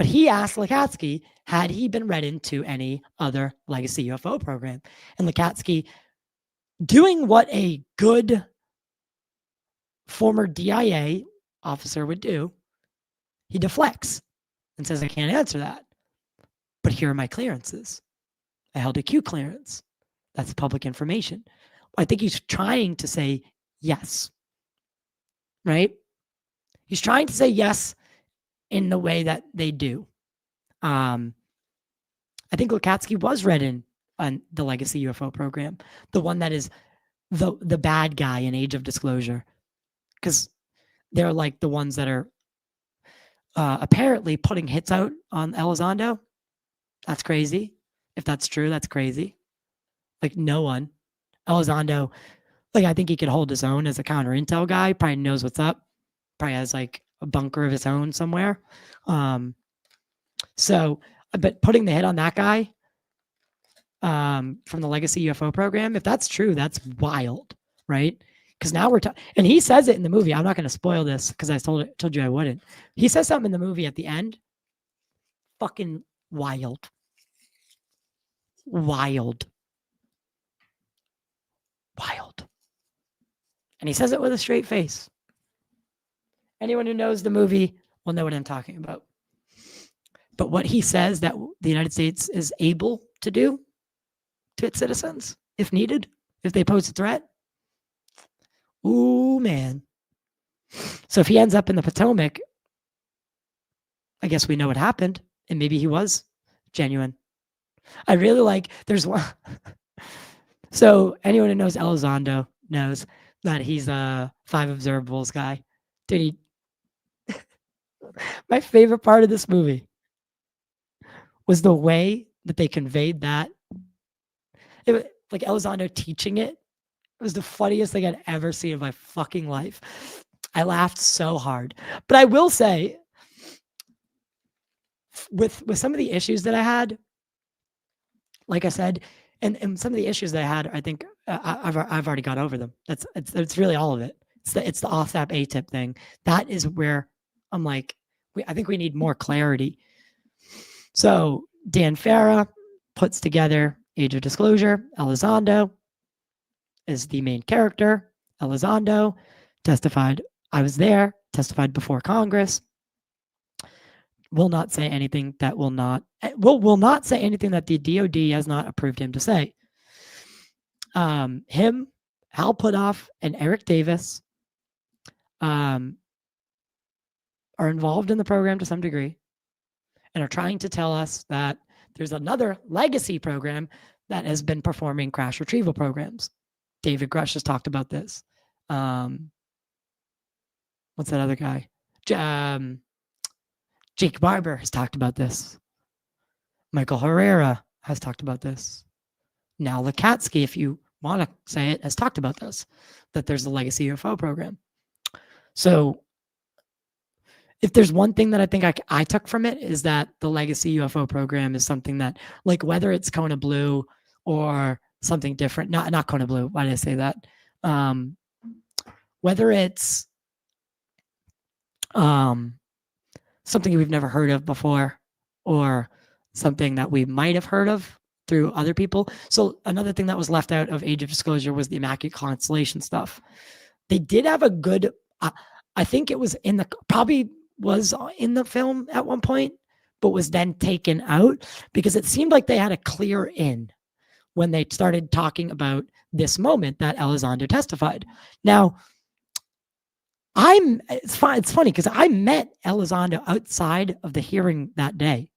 [SPEAKER 1] But he asked Lakatsky, had he been read into any other legacy UFO program? And Lakatsky, doing what a good former DIA officer would do, he deflects and says, I can't answer that. But here are my clearances. I held a Q clearance. That's public information. I think he's trying to say yes, right? He's trying to say yes in the way that they do. I think Lakatsky was read in on the legacy UFO program, the one that is the bad guy in Age of Disclosure, because they're like the ones that are apparently putting hits out on Elizondo. That's crazy. If that's true, that's crazy. Like no one. Elizondo, like I think he could hold his own as a counter intel guy. Probably knows what's up. Probably has like a bunker of his own somewhere. But putting the hit on that guy from the legacy UFO program, if that's true, that's wild, right? Because now we're talking, and he says it in the movie. I'm not going to spoil this because I told you I wouldn't. He says something in the movie at the end. Fucking wild. Wild. Wild. And he says it with a straight face. Anyone who knows the movie will know what I'm talking about. But what he says that the United States is able to do to its citizens, if needed, if they pose a threat. Ooh, man. So if he ends up in the Potomac, I guess we know what happened. And maybe he was genuine. I really like, there's one. So anyone who knows Elizondo knows that he's a 5 observables guy. Dude, my favorite part of this movie was the way that they conveyed that. Like Elizondo teaching it. It was the funniest thing I'd ever seen in my fucking life. I laughed so hard. But I will say, with some of the issues that I had, like I said, and some of the issues that I had, I think I've already got over them. It's really all of it. It's the OSAP AATIP thing. That is where I'm like, I think we need more clarity. So Dan Farah puts together Age of Disclosure. Elizondo is the main character. Elizondo testified. I was there. Testified before Congress. Will not say anything that will not say anything that the DOD has not approved him to say. Him, Hal Puthoff, and Eric Davis are involved in the program to some degree and are trying to tell us that there's another legacy program that has been performing crash retrieval programs. David Grusch has talked about this. What's that other guy? Jake Barber has talked about this. Michael Herrera has talked about this. Now Lakatsky, if you want to say it, has talked about this, that there's a legacy UFO program. So if there's one thing that I think I took from it is that the legacy UFO program is something that, like whether it's Kona Blue or something different, not Kona Blue, why did I say that? Whether it's something we've never heard of before or something that we might have heard of through other people. So another thing that was left out of Age of Disclosure was the Immaculate Constellation stuff. They did have a good, I think it was probably was in the film at one point, but was then taken out because it seemed like they had a clear in when they started talking about this moment that Elizondo testified. Now, it's funny because I met Elizondo outside of the hearing that day.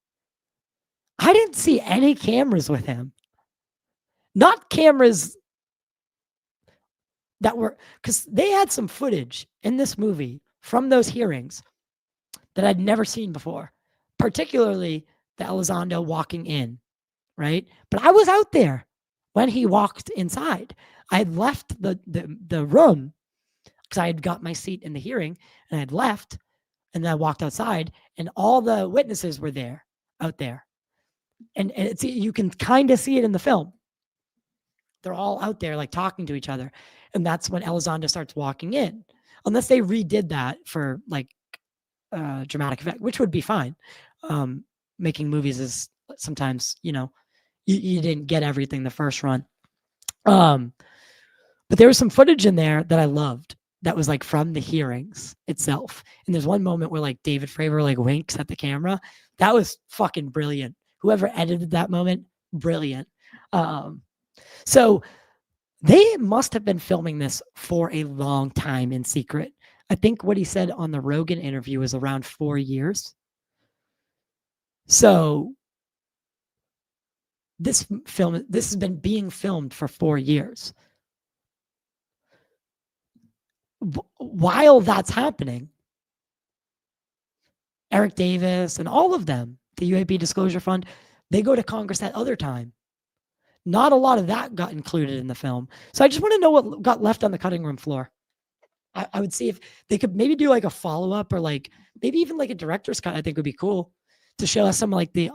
[SPEAKER 1] I didn't see any cameras with him. Not cameras that were, because they had some footage in this movie from those hearings that I'd never seen before, particularly the Elizondo walking in, right? But I was out there when he walked inside. I had left the room because I had got my seat in the hearing and I had left and then I walked outside and all the witnesses were there, out there. And you can kind of see it in the film. They're all out there like talking to each other. And that's when Elizondo starts walking in. Unless they redid that for like dramatic effect, which would be fine. making movies is sometimes, you didn't get everything the first run. But there was some footage in there that I loved that was like from the hearings itself. And there's one moment where like David Fravor like winks at the camera. That was fucking brilliant. Whoever edited that moment, brilliant. So they must have been filming this for a long time in secret. I think what he said on the Rogan interview was around 4 years. So this has been being filmed for 4 years. While that's happening, Eric Davis and all of them, the UAP Disclosure Fund, they go to Congress that other time. Not a lot of that got included in the film. So I just want to know what got left on the cutting room floor. I would see if they could maybe do like a follow-up or like maybe even like a director's cut. I think would be cool to show us some like the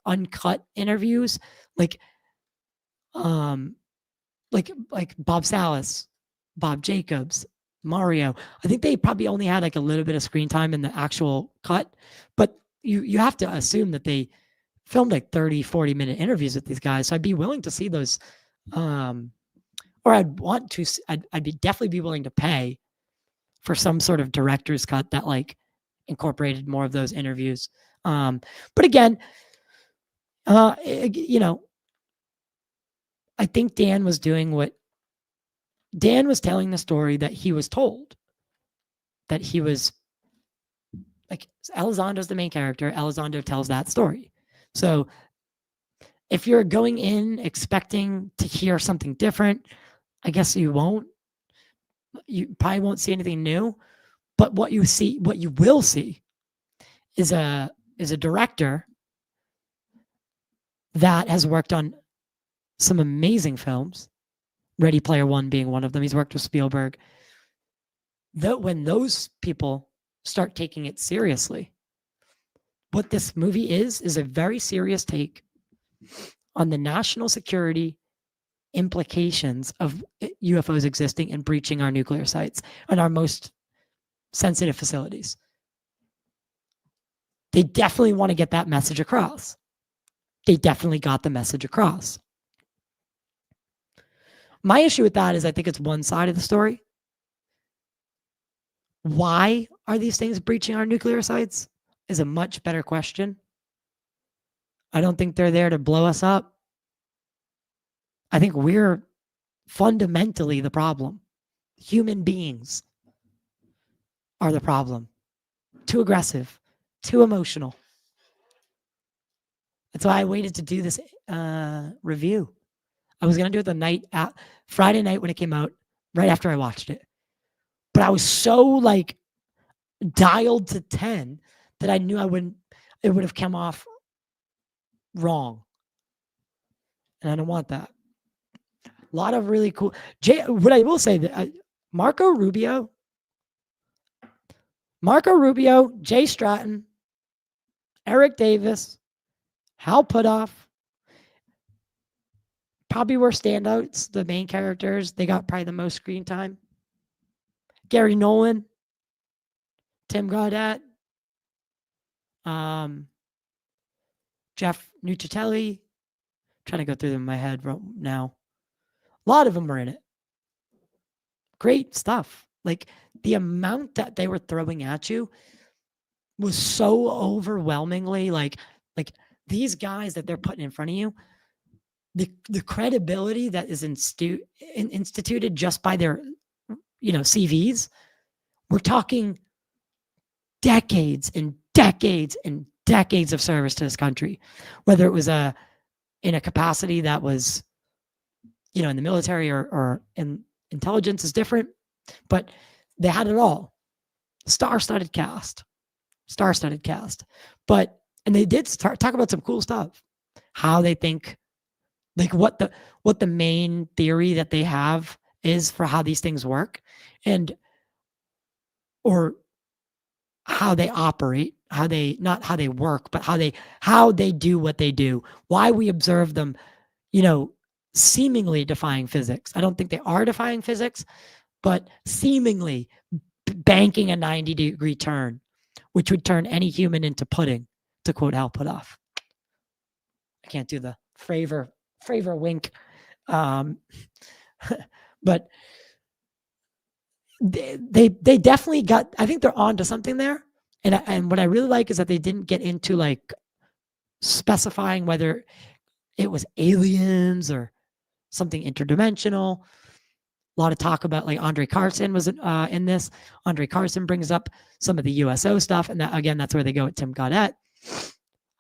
[SPEAKER 1] uncut interviews, like Bob Salas, Bob Jacobs, Mario. I think they probably only had like a little bit of screen time in the actual cut, but you have to assume that they filmed like 30, 40-minute interviews with these guys. So I'd be willing to see those, or I'd definitely be willing to pay for some sort of director's cut that like incorporated more of those interviews. But again, I think Dan was telling the story that he was told, that he was like, Elizondo's the main character. Elizondo tells that story. So if you're going in expecting to hear something different, I guess you won't. You probably won't see anything new. But what you will see is a director that has worked on some amazing films, Ready Player One being one of them. He's worked with Spielberg. When those people start taking it seriously, what this movie is a very serious take on the national security implications of UFOs existing and breaching our nuclear sites and our most sensitive facilities. They definitely want to get that message across. They definitely got the message across. My issue with that is I think it's one side of the story. Why are these things breaching our nuclear sites is a much better question. I don't think they're there to blow us up. I think we're fundamentally the problem. Human beings are the problem. Too aggressive, too emotional. That's why I waited to do this review. I was going to do it Friday night when it came out, right after I watched it. But I was so like dialed to 10 that I knew it would have come off wrong. And I don't want that. A lot of really cool. What I will say that Marco Rubio, Jay Stratton, Eric Davis, Hal Puthoff, probably were standouts. The main characters, they got probably the most screen time. Gary Nolan, Tim Gaudet, Jeff Nucitelli. Trying to go through them in my head right now. A lot of them were in it. Great stuff. Like the amount that they were throwing at you was so overwhelmingly like these guys that they're putting in front of you, the credibility that is instituted just by their CVs. We're talking decades and decades and decades of service to this country, whether it was in a capacity that was in the military or in intelligence is different, but they had it all. Star-studded cast. But and they did talk about some cool stuff. How they think, like what the main theory that they have is for how these things work, or how they operate, not how they work, but how they do what they do. Why we observe them, seemingly defying physics. I don't think they are defying physics, but seemingly banking a 90-degree turn. which would turn any human into pudding, to quote Hal Puthoff. I can't do the Fravor wink. But they definitely got, I think they're on to something there. And what I really like is that they didn't get into like specifying whether it was aliens or something interdimensional. A lot of talk about like Andre Carson was in this. Andre Carson brings up some of the USO stuff. And that, again, that's where they go with Tim Gaudette.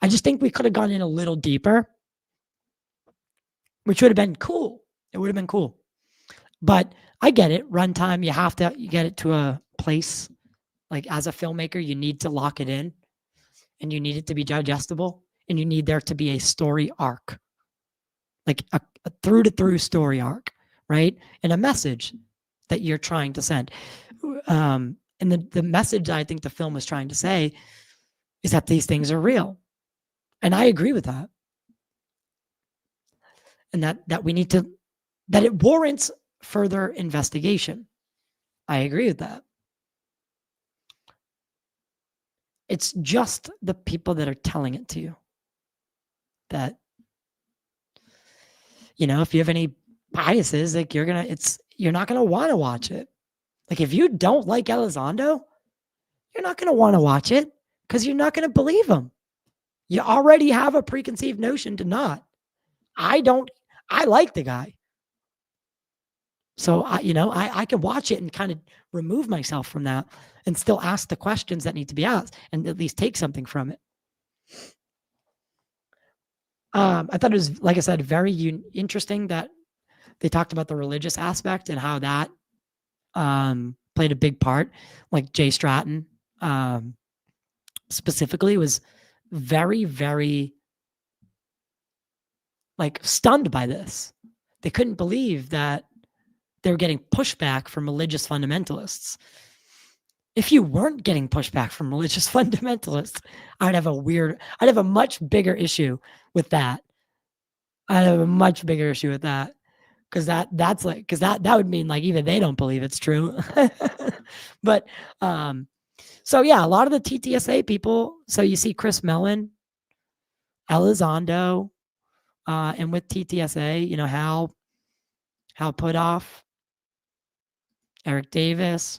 [SPEAKER 1] I just think we could have gone in a little deeper, which would have been cool. It would have been cool. But I get it. Runtime, you get it to a place. Like as a filmmaker, you need to lock it in and you need it to be digestible and you need there to be a story arc, like a through to through story arc, right? And a message that you're trying to send. And the message I think the film was trying to say is that these things are real. And I agree with that. And that we need to, that it warrants further investigation. I agree with that. It's just the people that are telling it to you that, you know, if you have any biases, like you're not going to want to watch it. Like if you don't like Elizondo, you're not going to want to watch it because you're not going to believe him. You already have a preconceived notion to not. I like the guy. So I can watch it and kind of remove myself from that and still ask the questions that need to be asked and at least take something from it. I thought it was, like I said, very interesting that they talked about the religious aspect and how that played a big part. Like Jay Stratton specifically was very, very like stunned by this. They couldn't believe that they were getting pushback from religious fundamentalists. If you weren't getting pushback from religious fundamentalists, I'd have a much bigger issue with that. I'd have a much bigger issue with that. Because that would mean like even they don't believe it's true. But so yeah, a lot of the TTSA people, so you see Chris Mellon, Elizondo, and with TTSA, you know, Hal Puthoff, Eric Davis,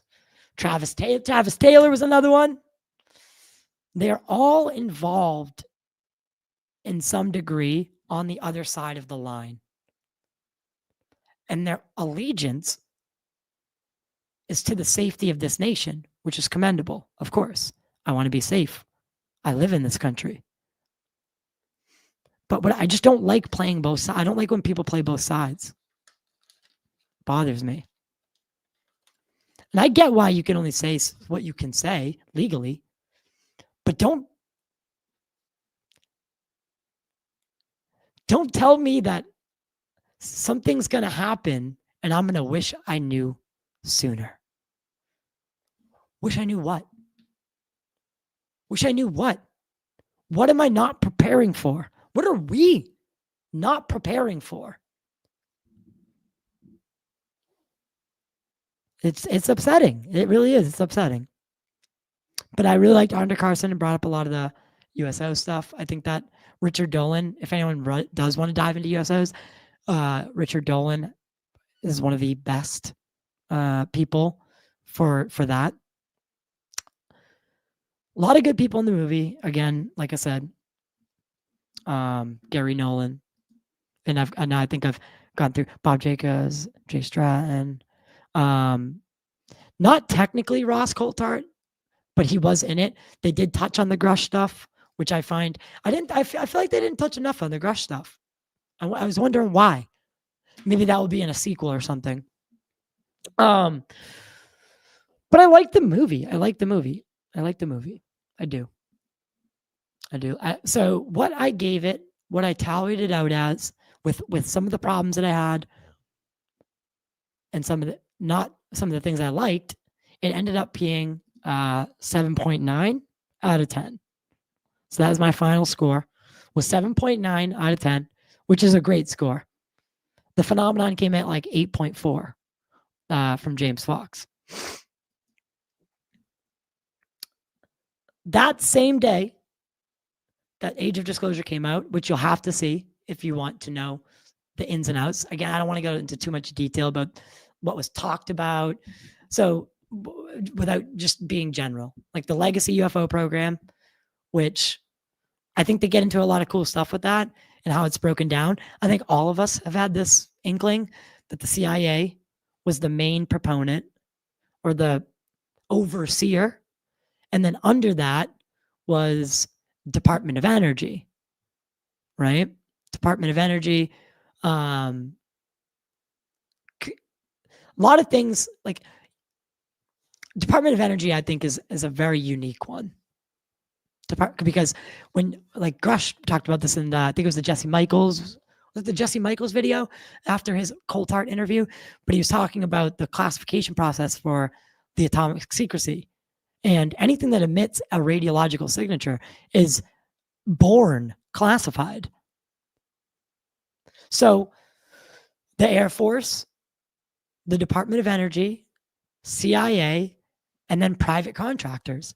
[SPEAKER 1] Travis Taylor was another one. They're all involved in some degree on the other side of the line. And their allegiance is to the safety of this nation, which is commendable. Of course, I want to be safe. I live in this country. But I just don't like playing both sides. I don't like when people play both sides. It bothers me. And I get why you can only say what you can say legally, but don't tell me that something's going to happen and I'm going to wish I knew sooner. Wish I knew what? Wish I knew what? What am I not preparing for? What are we not preparing for? It's upsetting. It really is. It's upsetting. But I really liked Andre Carson and brought up a lot of the USO stuff. I think that Richard Dolan, if anyone does want to dive into USOs, Richard Dolan is one of the best people for that. A lot of good people in the movie. Again, like I said, Gary Nolan, and I think I've gone through Bob Jacobs, Jay Stratton. Not technically Ross Coulthart, but he was in it. They did touch on the Grusch stuff, which I find I feel like they didn't touch enough on the Grusch stuff. I was wondering why. Maybe that will be in a sequel or something. But I like the movie. I do. So what I gave it, what I tallied it out as, with some of the problems that I had, and some of the things I liked, it ended up being 7.9 out of 10. So that was my final score, was 7.9 out of 10, which is a great score. The Phenomenon came at like 8.4 from James Fox. that same day that Age of Disclosure came out, which you'll have to see if you want to know the ins and outs. Again, I don't want to go into too much detail about what was talked about. So without just being general, like the legacy UFO program, which I think they get into a lot of cool stuff with that and how it's broken down. I think all of us have had this inkling that the CIA was the main proponent or the overseer. And then under that was Department of Energy, right? Department of Energy. A lot of things like Department of Energy, I think is a very unique one. Because when like Grusch talked about this in I think it was the Jesse Michaels video after his Coulthard interview, but he was talking about the classification process for the atomic secrecy, and anything that emits a radiological signature is born classified. So the Air Force, the Department of Energy, CIA, and then private contractors.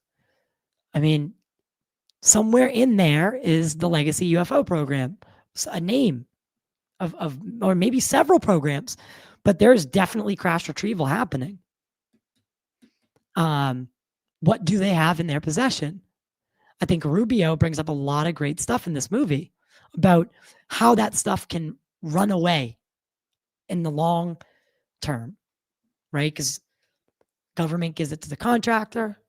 [SPEAKER 1] I mean, somewhere in there is the legacy UFO program, a name of or maybe several programs, but there's definitely crash retrieval happening. What do they have in their possession? I think Rubio brings up a lot of great stuff in this movie about how that stuff can run away in the long term, right? Because government gives it to the contractor.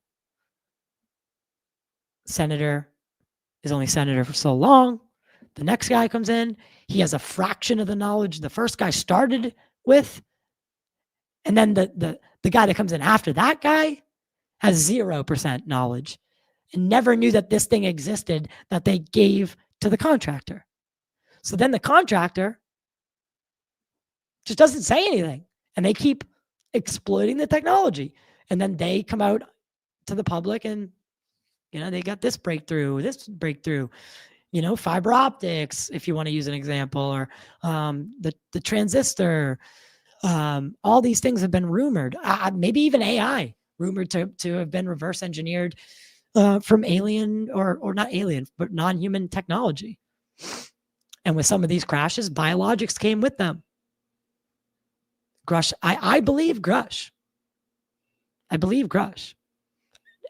[SPEAKER 1] Senator is only senator for so long. The next guy comes in. He has a fraction of the knowledge the first guy started with. And then the guy that comes in after that guy has 0% knowledge and never knew that this thing existed that they gave to the contractor. So then the contractor just doesn't say anything and they keep exploiting the technology. And then they come out to the public and, you know, they got this breakthrough, you know, fiber optics, if you want to use an example, or the transistor. All these things have been rumored, maybe even AI, rumored to have been reverse engineered from alien or not alien, but non-human technology. And with some of these crashes, biologics came with them. Grusch, I believe Grusch. I believe Grusch.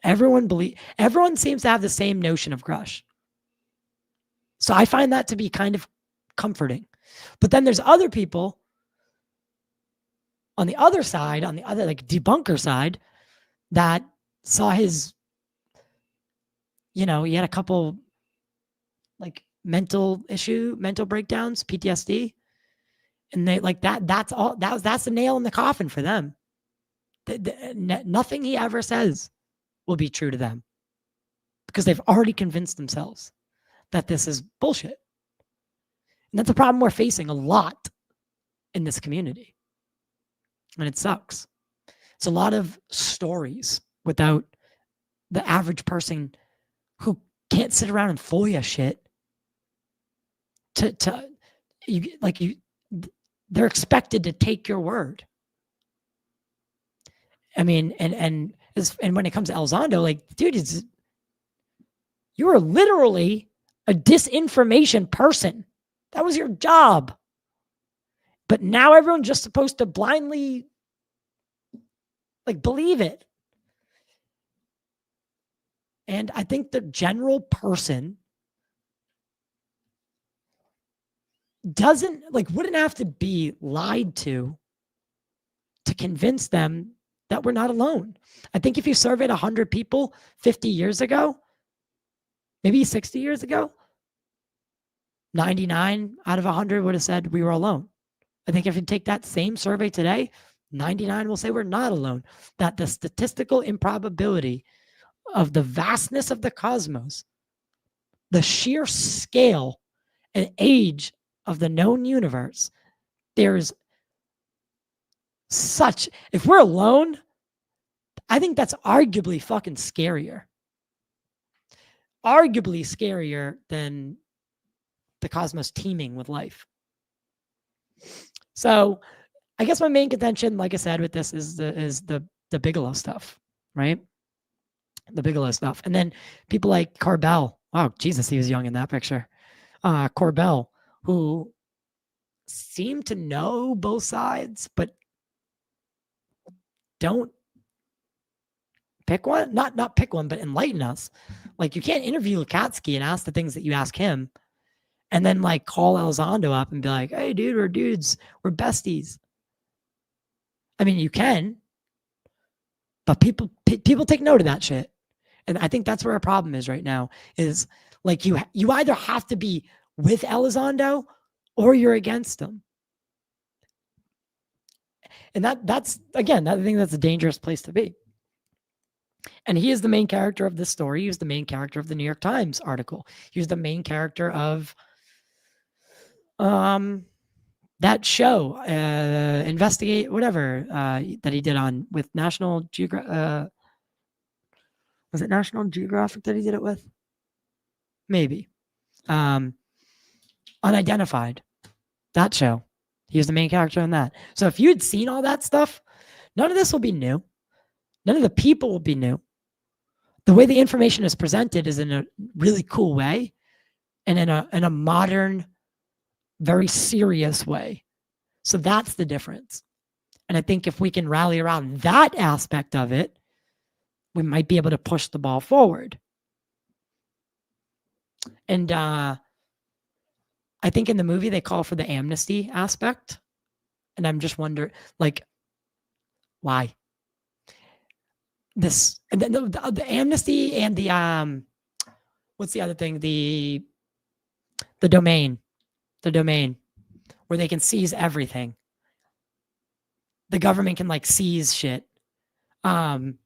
[SPEAKER 1] Everyone seems to have the same notion of Grusch. So I find that to be kind of comforting. But then there's other people on the other side, on the other like debunker side, that saw his, you know, he had a couple like mental breakdowns, PTSD. And they like that's the nail in the coffin for them. Nothing he ever says will be true to them because they've already convinced themselves that this is bullshit. And that's a problem we're facing a lot in this community. And it sucks. It's a lot of stories without the average person who can't sit around and FOIA shit they're expected to take your word. I mean, and when it comes to Elizondo, like, dude, you are literally a disinformation person. That was your job. But now everyone's just supposed to blindly like believe it. And I think the general person wouldn't have to be lied to convince them that we're not alone. I think if you surveyed 100 people 50 years ago, maybe 60 years ago, 99 out of 100 would have said we were alone. I think if you take that same survey today, 99 will say we're not alone. That the statistical improbability of the vastness of the cosmos, the sheer scale and age of the known universe, there's such, if we're alone, I think that's arguably fucking scarier. Arguably scarier than the cosmos teeming with life. So I guess my main contention, like I said, with this is the Bigelow stuff, right? the Bigelow stuff. And then people like Corbell. Wow, Jesus, he was young in that picture. Corbell, who seem to know both sides, but don't pick one. Not pick one, but enlighten us. Like, you can't interview Lukatsky and ask the things that you ask him, and then like call Elizondo up and be like, "Hey, dude, we're dudes, we're besties." I mean, you can, but people take note of that shit, and I think that's where our problem is right now. Is like you either have to be with Elizondo or you're against him, and that's again, I think that's a dangerous place to be. And he is the main character of this story. He was the main character of the New York Times article. He was the main character of that show, Investigate, whatever, that he did on with National Geographic. Was it National Geographic that he did it with? Maybe. Unidentified. That show. He was the main character in that. So if you had seen all that stuff, none of this will be new. None of the people will be new. The way the information is presented is in a really cool way, and in a modern, very serious way. So that's the difference. And I think if we can rally around that aspect of it, we might be able to push the ball forward. And I think in the movie they call for the amnesty aspect. And I'm just wondering, like, why? This, and then the amnesty and the what's the other thing? The domain. The domain, where they can seize everything. The government can like seize shit. Like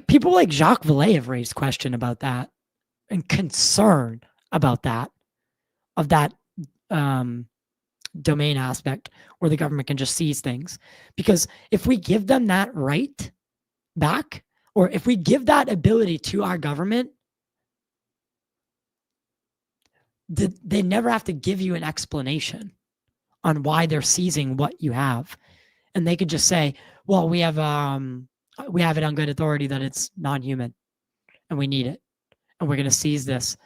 [SPEAKER 1] people like Jacques Vallée have raised question about that and concern about that, of that domain aspect where the government can just seize things. Because if we give them that right back, or if we give that ability to our government, they never have to give you an explanation on why they're seizing what you have. And they could just say, well, we have it on good authority that it's non-human and we need it. And we're going to seize this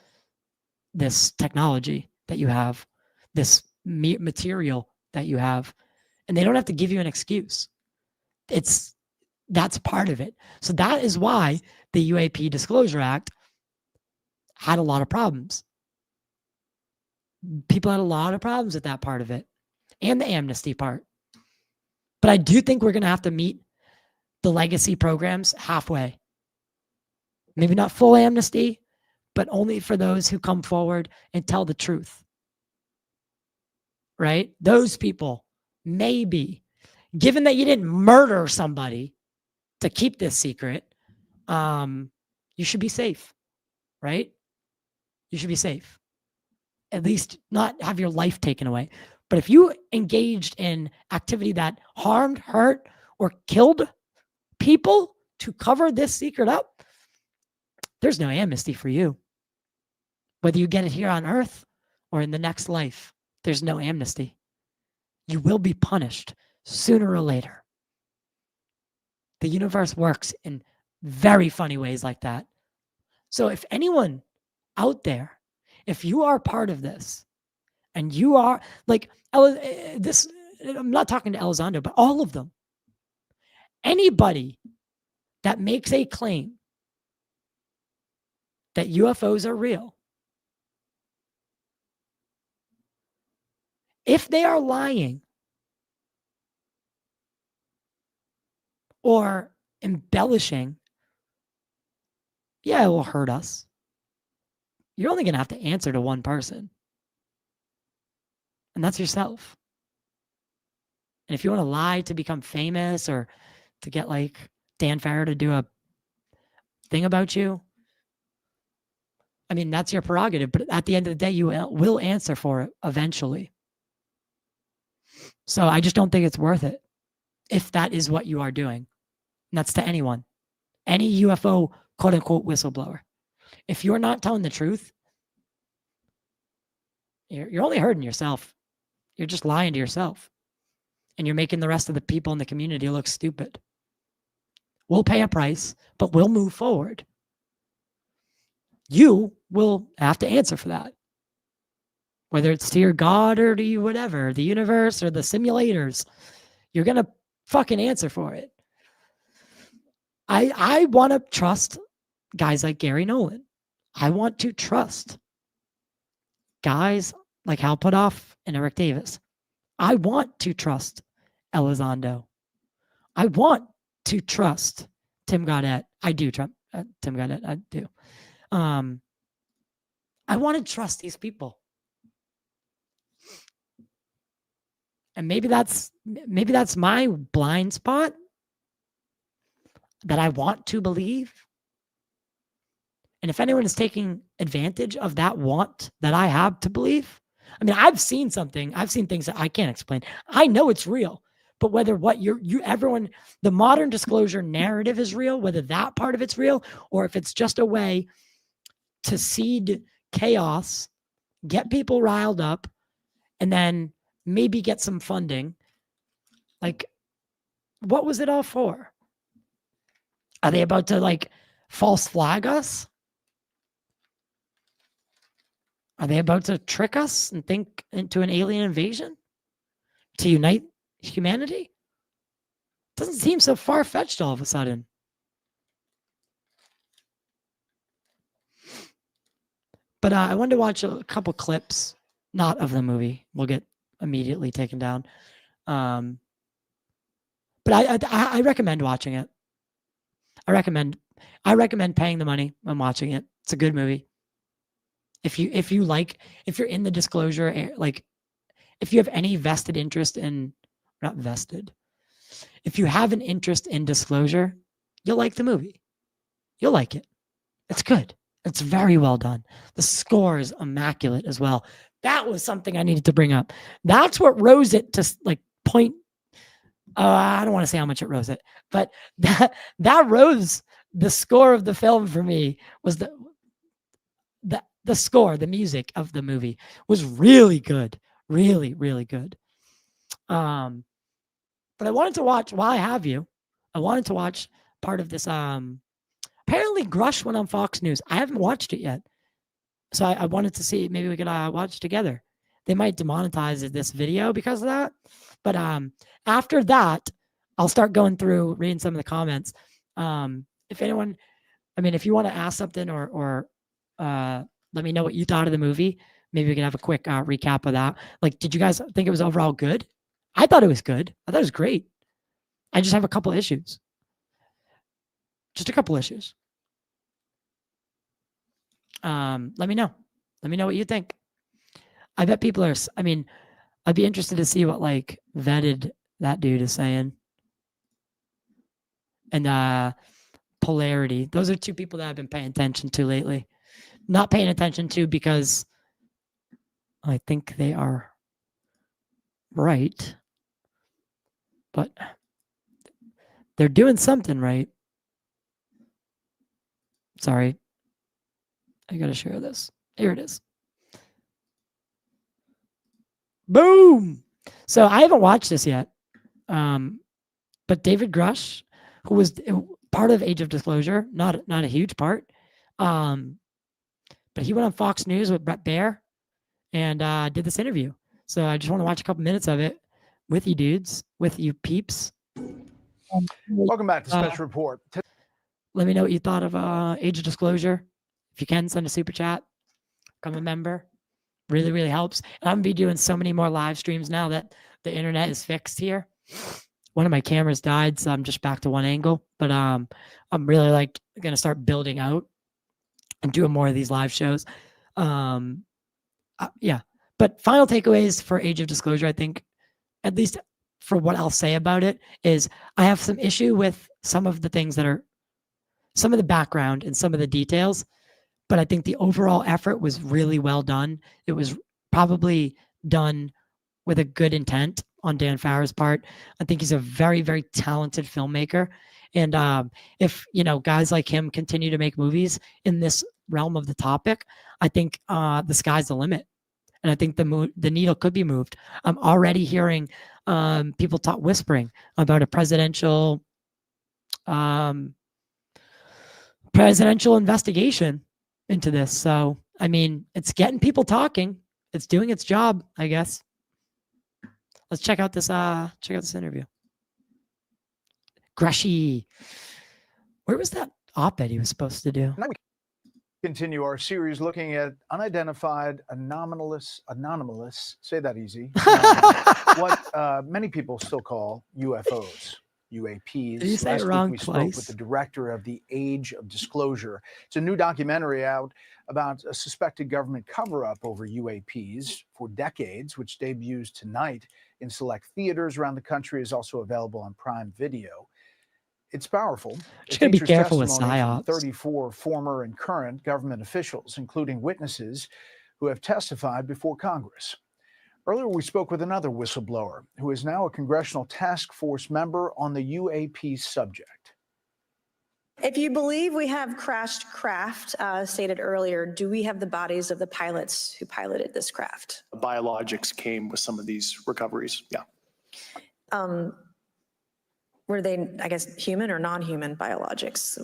[SPEAKER 1] technology that you have, this material that you have. And they don't have to give you an excuse. That's part of it. So that is why the UAP Disclosure Act had a lot of problems. People had a lot of problems with that part of it and the amnesty part. But I do think we're going to have to meet the legacy programs halfway. Maybe not full amnesty, but only for those who come forward and tell the truth. Right? Those people, maybe, given that you didn't murder somebody to keep this secret, you should be safe. Right? You should be safe. At least not have your life taken away. But if you engaged in activity that harmed, hurt, or killed people to cover this secret up, there's no amnesty for you. Whether you get it here on Earth or in the next life, there's no amnesty. You will be punished sooner or later. The universe works in very funny ways like that. So if anyone out there, if you are part of this, and you are like this, I'm not talking to Elizondo, but all of them. Anybody that makes a claim that UFOs are real, if they are lying or embellishing, yeah, it will hurt us. You're only going to have to answer to one person. And that's yourself. And if you want to lie to become famous or to get like Dan Farrow to do a thing about you, I mean, that's your prerogative. But at the end of the day, you will answer for it eventually. So I just don't think it's worth it if that is what you are doing. And that's to anyone. Any UFO quote unquote whistleblower. If you're not telling the truth, you're only hurting yourself. You're just lying to yourself. And you're making the rest of the people in the community look stupid. We'll pay a price, but we'll move forward. You will have to answer for that. Whether it's to your God or to you, whatever, the universe or the simulators, you're going to fucking answer for it. I want to trust guys like Gary Nolan. I want to trust guys like Hal Puthoff and Eric Davis. I want to trust Elizondo. I want to trust Tim Goddett. I do trust Tim Goddett. I do. I want to trust these people. And maybe that's my blind spot that I want to believe. And if anyone is taking advantage of that want that I have to believe, I mean, I've seen things that I can't explain. I know it's real, but whether what everyone, the modern disclosure narrative is real, whether that part of it's real, or if it's just a way to seed chaos, get people riled up, and then maybe get some funding. Like, what was it all for? Are they about to like false flag us? Are they about to trick us and think into an alien invasion to unite humanity? Doesn't seem so far-fetched all of a sudden. But I wanted to watch a couple clips, not of the movie. We'll get immediately taken down. But I recommend watching it. I recommend paying the money and watching it. It's a good movie. If you're in the disclosure, like if you have any vested interest in, not vested, if you have an interest in disclosure, you'll like the movie. You'll like it. It's good. It's very well done. The score is immaculate as well. That was something I needed to bring up. That's what rose it to like point. I don't want to say how much it rose it, but that rose the score of the film for me was the score, the music of the movie was really good. Really, really good. But I wanted to watch, while I have you, I wanted to watch part of this. Apparently Grusch went on Fox News. I haven't watched it yet. So I wanted to see, maybe we could watch together. They might demonetize this video because of that. But after that, I'll start going through, reading some of the comments. If anyone, I mean, if you want to ask something or let me know what you thought of the movie, maybe we can have a quick recap of that. Like, did you guys think it was overall good? I thought it was good. I thought it was great. I just have a couple issues. Just a couple issues. Let me know. Let me know what you think. I bet people are, I mean, I'd be interested to see what like vetted that dude is saying. And Polarity. Those are two people that I've been paying attention to lately. Not paying attention to because I think they are right. But they're doing something right. Sorry. I gotta share this. Here it is. Boom. So I haven't watched this yet. But David Grusch, who was part of Age of Disclosure, not a huge part. But he went on Fox News with Brett Baer and did this interview. So I just want to watch a couple minutes of it with you dudes, with you peeps.
[SPEAKER 17] Welcome back to Special Report.
[SPEAKER 1] Let me know what you thought of Age of Disclosure. If you can, send a super chat. Become a member. Really, really helps. And I'm going to be doing so many more live streams now that the internet is fixed here. One of my cameras died, so I'm just back to one angle. But I'm really like going to start building out and doing more of these live shows. Yeah. But final takeaways for Age of Disclosure, I think, at least for what I'll say about it, is I have some issue with some of the things that are, some of the background and some of the details. But I think the overall effort was really well done. It was probably done with a good intent on Dan Farr's part. I think he's a very, very talented filmmaker. And if, you know, guys like him continue to make movies in this realm of the topic, I think the sky's the limit. And I think the needle could be moved. I'm already hearing people whispering about a presidential presidential investigation into this. So, I mean, it's getting people talking. It's doing its job, I guess. Let's check out this interview. Grushy. Where was that op-ed he was supposed to do?
[SPEAKER 17] Now we continue our series looking at unidentified, anomalous, say that easy, what many people still call UFOs. UAPs.
[SPEAKER 1] Did you say
[SPEAKER 17] Last
[SPEAKER 1] it
[SPEAKER 17] week
[SPEAKER 1] wrong
[SPEAKER 17] we spoke
[SPEAKER 1] twice?
[SPEAKER 17] with the director of the Age of Disclosure. It's a new documentary out about a suspected government cover-up over UAPs for decades, which debuts tonight in select theaters around the country, is also available on Prime Video. It's powerful.
[SPEAKER 1] Just gotta be
[SPEAKER 17] features
[SPEAKER 1] careful with
[SPEAKER 17] testimony from
[SPEAKER 1] psyops.
[SPEAKER 17] 34 former and current government officials, including witnesses who have testified before Congress. Earlier, we spoke with another whistleblower who is now a congressional task force member on the UAP subject.
[SPEAKER 18] If you believe we have crashed craft, stated earlier, do we have the bodies of the pilots who piloted this craft?
[SPEAKER 12] Biologics came with some of these recoveries. Yeah.
[SPEAKER 18] Were they, I guess, human or non-human biologics?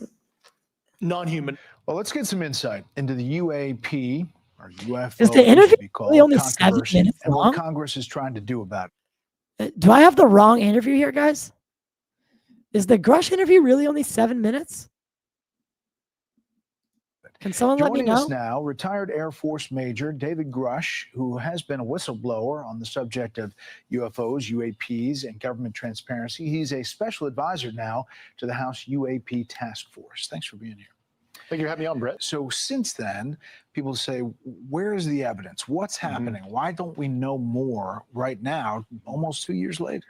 [SPEAKER 12] Non-human.
[SPEAKER 17] Well, let's get some insight into the UAP, or UFO,
[SPEAKER 1] Is the interview really only 7
[SPEAKER 17] controversy,
[SPEAKER 1] minutes
[SPEAKER 17] and
[SPEAKER 1] long?
[SPEAKER 17] what Congress is trying to do about it.
[SPEAKER 1] Do I have the wrong interview here, guys? Is the Grusch interview really only 7 minutes? Can someone let me
[SPEAKER 17] Joining us
[SPEAKER 1] know?
[SPEAKER 17] now, retired Air Force Major David Grusch, who has been a whistleblower on the subject of UFOs, UAPs, and government transparency. He's a special advisor now to the House UAP Task Force. Thanks for being here.
[SPEAKER 12] Thank you for having me on, Brett.
[SPEAKER 17] So since then, people say, where is the evidence? What's happening? Why don't we know more right now, almost 2 years later?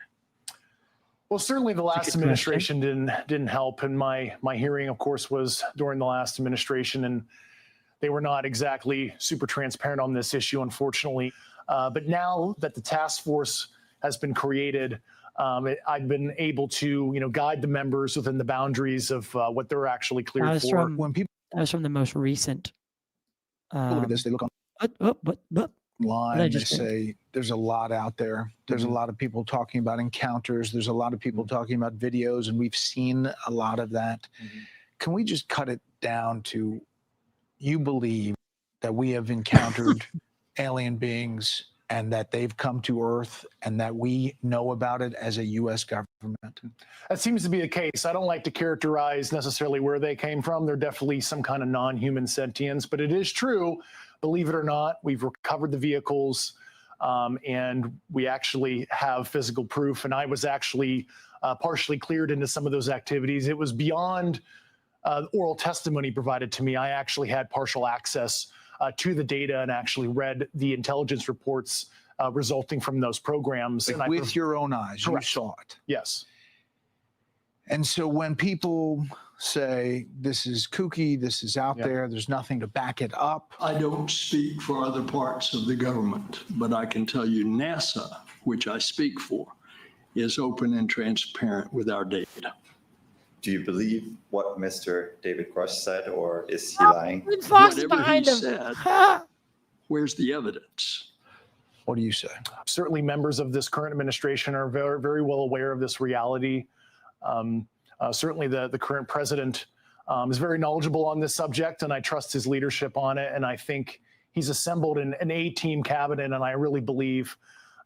[SPEAKER 12] Well, certainly the last administration didn't help, and my hearing, of course, was during the last administration, and they were not exactly super transparent on this issue, unfortunately. But now that the task force has been created, I've been able to, guide the members within the boundaries of what they're actually cleared for.
[SPEAKER 17] When people
[SPEAKER 1] That was from the most recent.
[SPEAKER 17] look at this, they look
[SPEAKER 1] What?
[SPEAKER 17] online,
[SPEAKER 1] What I
[SPEAKER 17] they
[SPEAKER 1] just did.
[SPEAKER 17] say there's a lot out there. There's a lot of people talking about encounters. There's a lot of people talking about videos, and we've seen a lot of that. Can we just cut it down to, you believe that we have encountered alien beings and that they've come to Earth and that we know about it as a U.S. government?
[SPEAKER 12] That seems to be the case. I don't like to characterize necessarily where they came from. They're definitely some kind of non-human sentience, but it is true, believe it or not, we've recovered the vehicles, and we actually have physical proof. And I was actually partially cleared into some of those activities. It was beyond oral testimony provided to me. I actually had partial access to the data and actually read the intelligence reports resulting from those programs.
[SPEAKER 17] Like
[SPEAKER 12] and
[SPEAKER 17] with your own eyes,
[SPEAKER 12] Correct.
[SPEAKER 17] you saw it.
[SPEAKER 12] Yes.
[SPEAKER 17] And so when people say this is kooky, this is out
[SPEAKER 12] Yeah.
[SPEAKER 17] there, there's nothing to back it up.
[SPEAKER 19] I don't speak for other parts of the government, but I can tell you NASA, which I speak for, is open and transparent with our data.
[SPEAKER 20] Do you believe what Mr. David Grusch said, or is he lying?
[SPEAKER 1] Fox
[SPEAKER 19] Whatever
[SPEAKER 1] behind
[SPEAKER 19] he
[SPEAKER 1] him.
[SPEAKER 19] said, where's the evidence?
[SPEAKER 17] What do you say?
[SPEAKER 12] Certainly members of this current administration are very, very well aware of this reality. Certainly the current president is very knowledgeable on this subject, and I trust his leadership on it. And I think he's assembled an A-team cabinet, and I really believe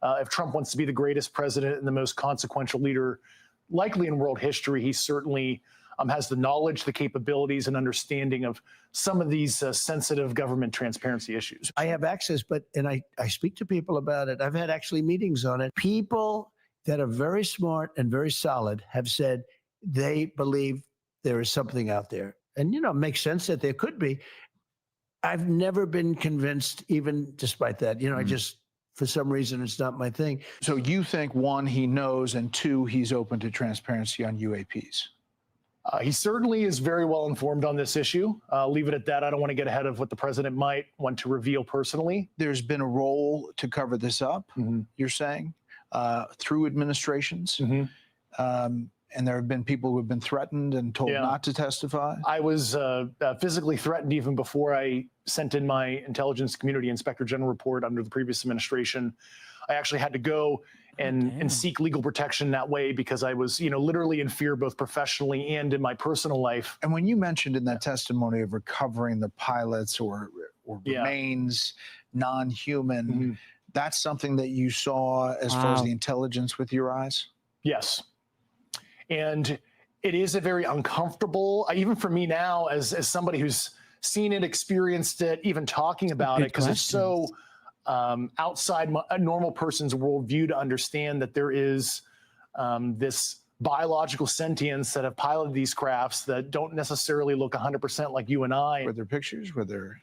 [SPEAKER 12] if Trump wants to be the greatest president and the most consequential leader likely in world history, he certainly has the knowledge, the capabilities, and understanding of some of these sensitive government transparency issues.
[SPEAKER 21] I have access, and I speak to people about it. I've had actually meetings on it. People that are very smart and very solid have said they believe there is something out there. And, it makes sense that there could be. I've never been convinced, even despite that. I just, for some reason, it's not my thing.
[SPEAKER 17] So you think, one, he knows, and two, he's open to transparency on UAPs?
[SPEAKER 12] He certainly is very well informed on this issue. Leave it at that. I don't want to get ahead of what the president might want to reveal personally.
[SPEAKER 17] There's been a role to cover this up, you're saying, through administrations. And there have been people who have been threatened and told not to testify?
[SPEAKER 12] I was physically threatened even before I sent in my Intelligence Community Inspector General report under the previous administration. I actually had to go and seek legal protection that way because I was, literally in fear both professionally and in my personal life.
[SPEAKER 17] And when you mentioned in that testimony of recovering the pilots or remains non-human, that's something that you saw as far as the intelligence with your eyes?
[SPEAKER 12] Yes. And it is a very uncomfortable, even for me now, as somebody who's seen it, experienced it, even talking about it, because it's so outside a normal person's worldview to understand that there is this biological sentience that have piloted these crafts that don't necessarily look 100% like you and I.
[SPEAKER 17] Were there pictures? Were there?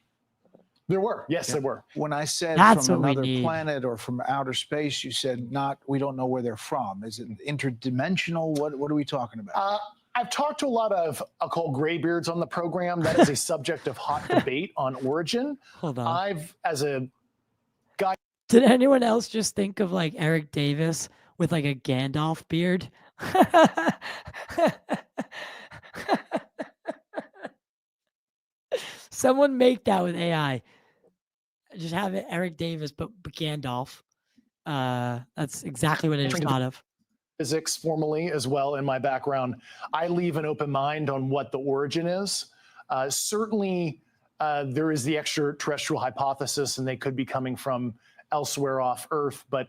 [SPEAKER 12] There were. Yes, there were.
[SPEAKER 17] When I said
[SPEAKER 1] That's
[SPEAKER 17] from
[SPEAKER 1] what we
[SPEAKER 17] another
[SPEAKER 1] need.
[SPEAKER 17] planet or from outer space, you said we don't know where they're from. Is it interdimensional? What are we talking about?
[SPEAKER 12] I've talked to a lot of, I'll call graybeards on the program. That is a subject of hot debate on origin.
[SPEAKER 1] Hold on.
[SPEAKER 12] I've, as a guy.
[SPEAKER 1] Did anyone else just think of like Eric Davis with like a Gandalf beard? Someone make that with AI. Just have it Eric Davis, but Gandalf. That's exactly what I just thought of.
[SPEAKER 12] Physics formally as well in my background. I leave an open mind on what the origin is. Certainly, there is the extraterrestrial hypothesis, and they could be coming from elsewhere off Earth, but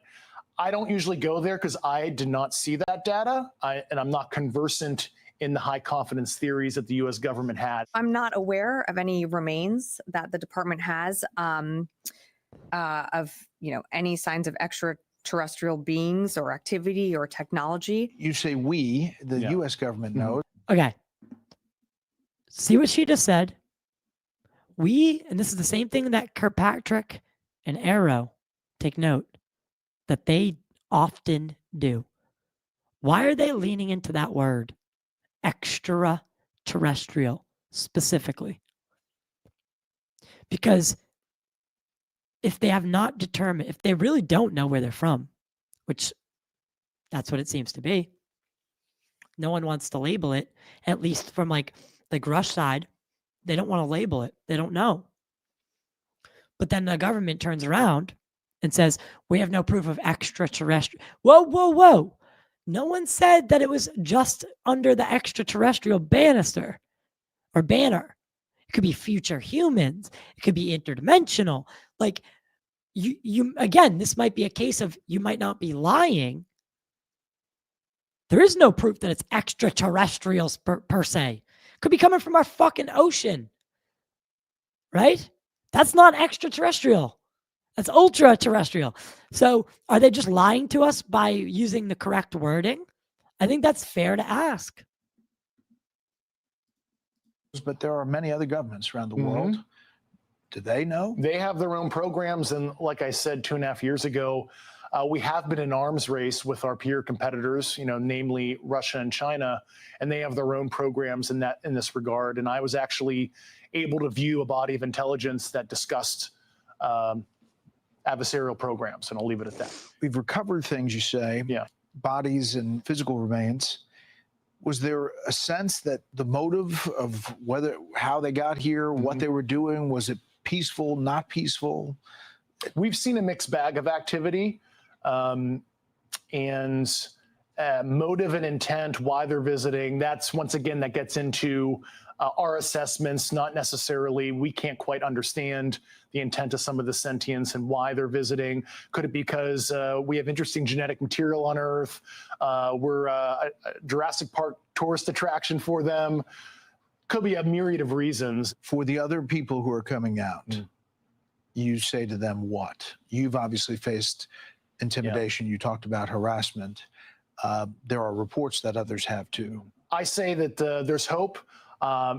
[SPEAKER 12] I don't usually go there because I did not see that data, and I'm not conversant in the high confidence theories that the U.S. government had.
[SPEAKER 2] I'm not aware of any remains that the department has of any signs of extraterrestrial beings or activity or technology.
[SPEAKER 17] You say we, the U.S. government knows.
[SPEAKER 1] Okay. See what she just said? We, and this is the same thing that Kirkpatrick and Arrow take note, that they often do. Why are they leaning into that word? Extraterrestrial, specifically. Because if they have not determined, if they really don't know where they're from, which that's what it seems to be, no one wants to label it, at least from like the Grusch side, they don't want to label it. They don't know. But then the government turns around and says, we have no proof of extraterrestrial. Whoa, whoa, whoa. No one said that it was just under the extraterrestrial banister or banner. It could be future humans. It could be interdimensional. Like you again, this might be a case of you might not be lying. There is no proof that it's extraterrestrials per se. It could be coming from our fucking ocean. Right? That's not extraterrestrial. That's ultra terrestrial. So are they just lying to us by using the correct wording? I think that's fair to ask.
[SPEAKER 17] But there are many other governments around the world. Do they know?
[SPEAKER 12] They have their own programs. And like I said 2.5 years ago, we have been in arms race with our peer competitors, namely Russia and China, and they have their own programs in this regard. And I was actually able to view a body of intelligence that discussed adversarial programs, and I'll leave it at that.
[SPEAKER 17] We've recovered things, you say, bodies and physical remains. Was there a sense that the motive of how they got here, what they were doing, was it peaceful, not peaceful?
[SPEAKER 12] We've seen a mixed bag of activity, and motive and intent, why they're visiting. That's once again, that gets into our assessments, not necessarily, we can't quite understand the intent of some of the sentience and why they're visiting. Could it be because we have interesting genetic material on Earth? We're a Jurassic Park tourist attraction for them. Could be a myriad of reasons.
[SPEAKER 17] For the other people who are coming out, you say to them what? You've obviously faced intimidation. You talked about harassment. There are reports that others have too.
[SPEAKER 12] I say that there's hope.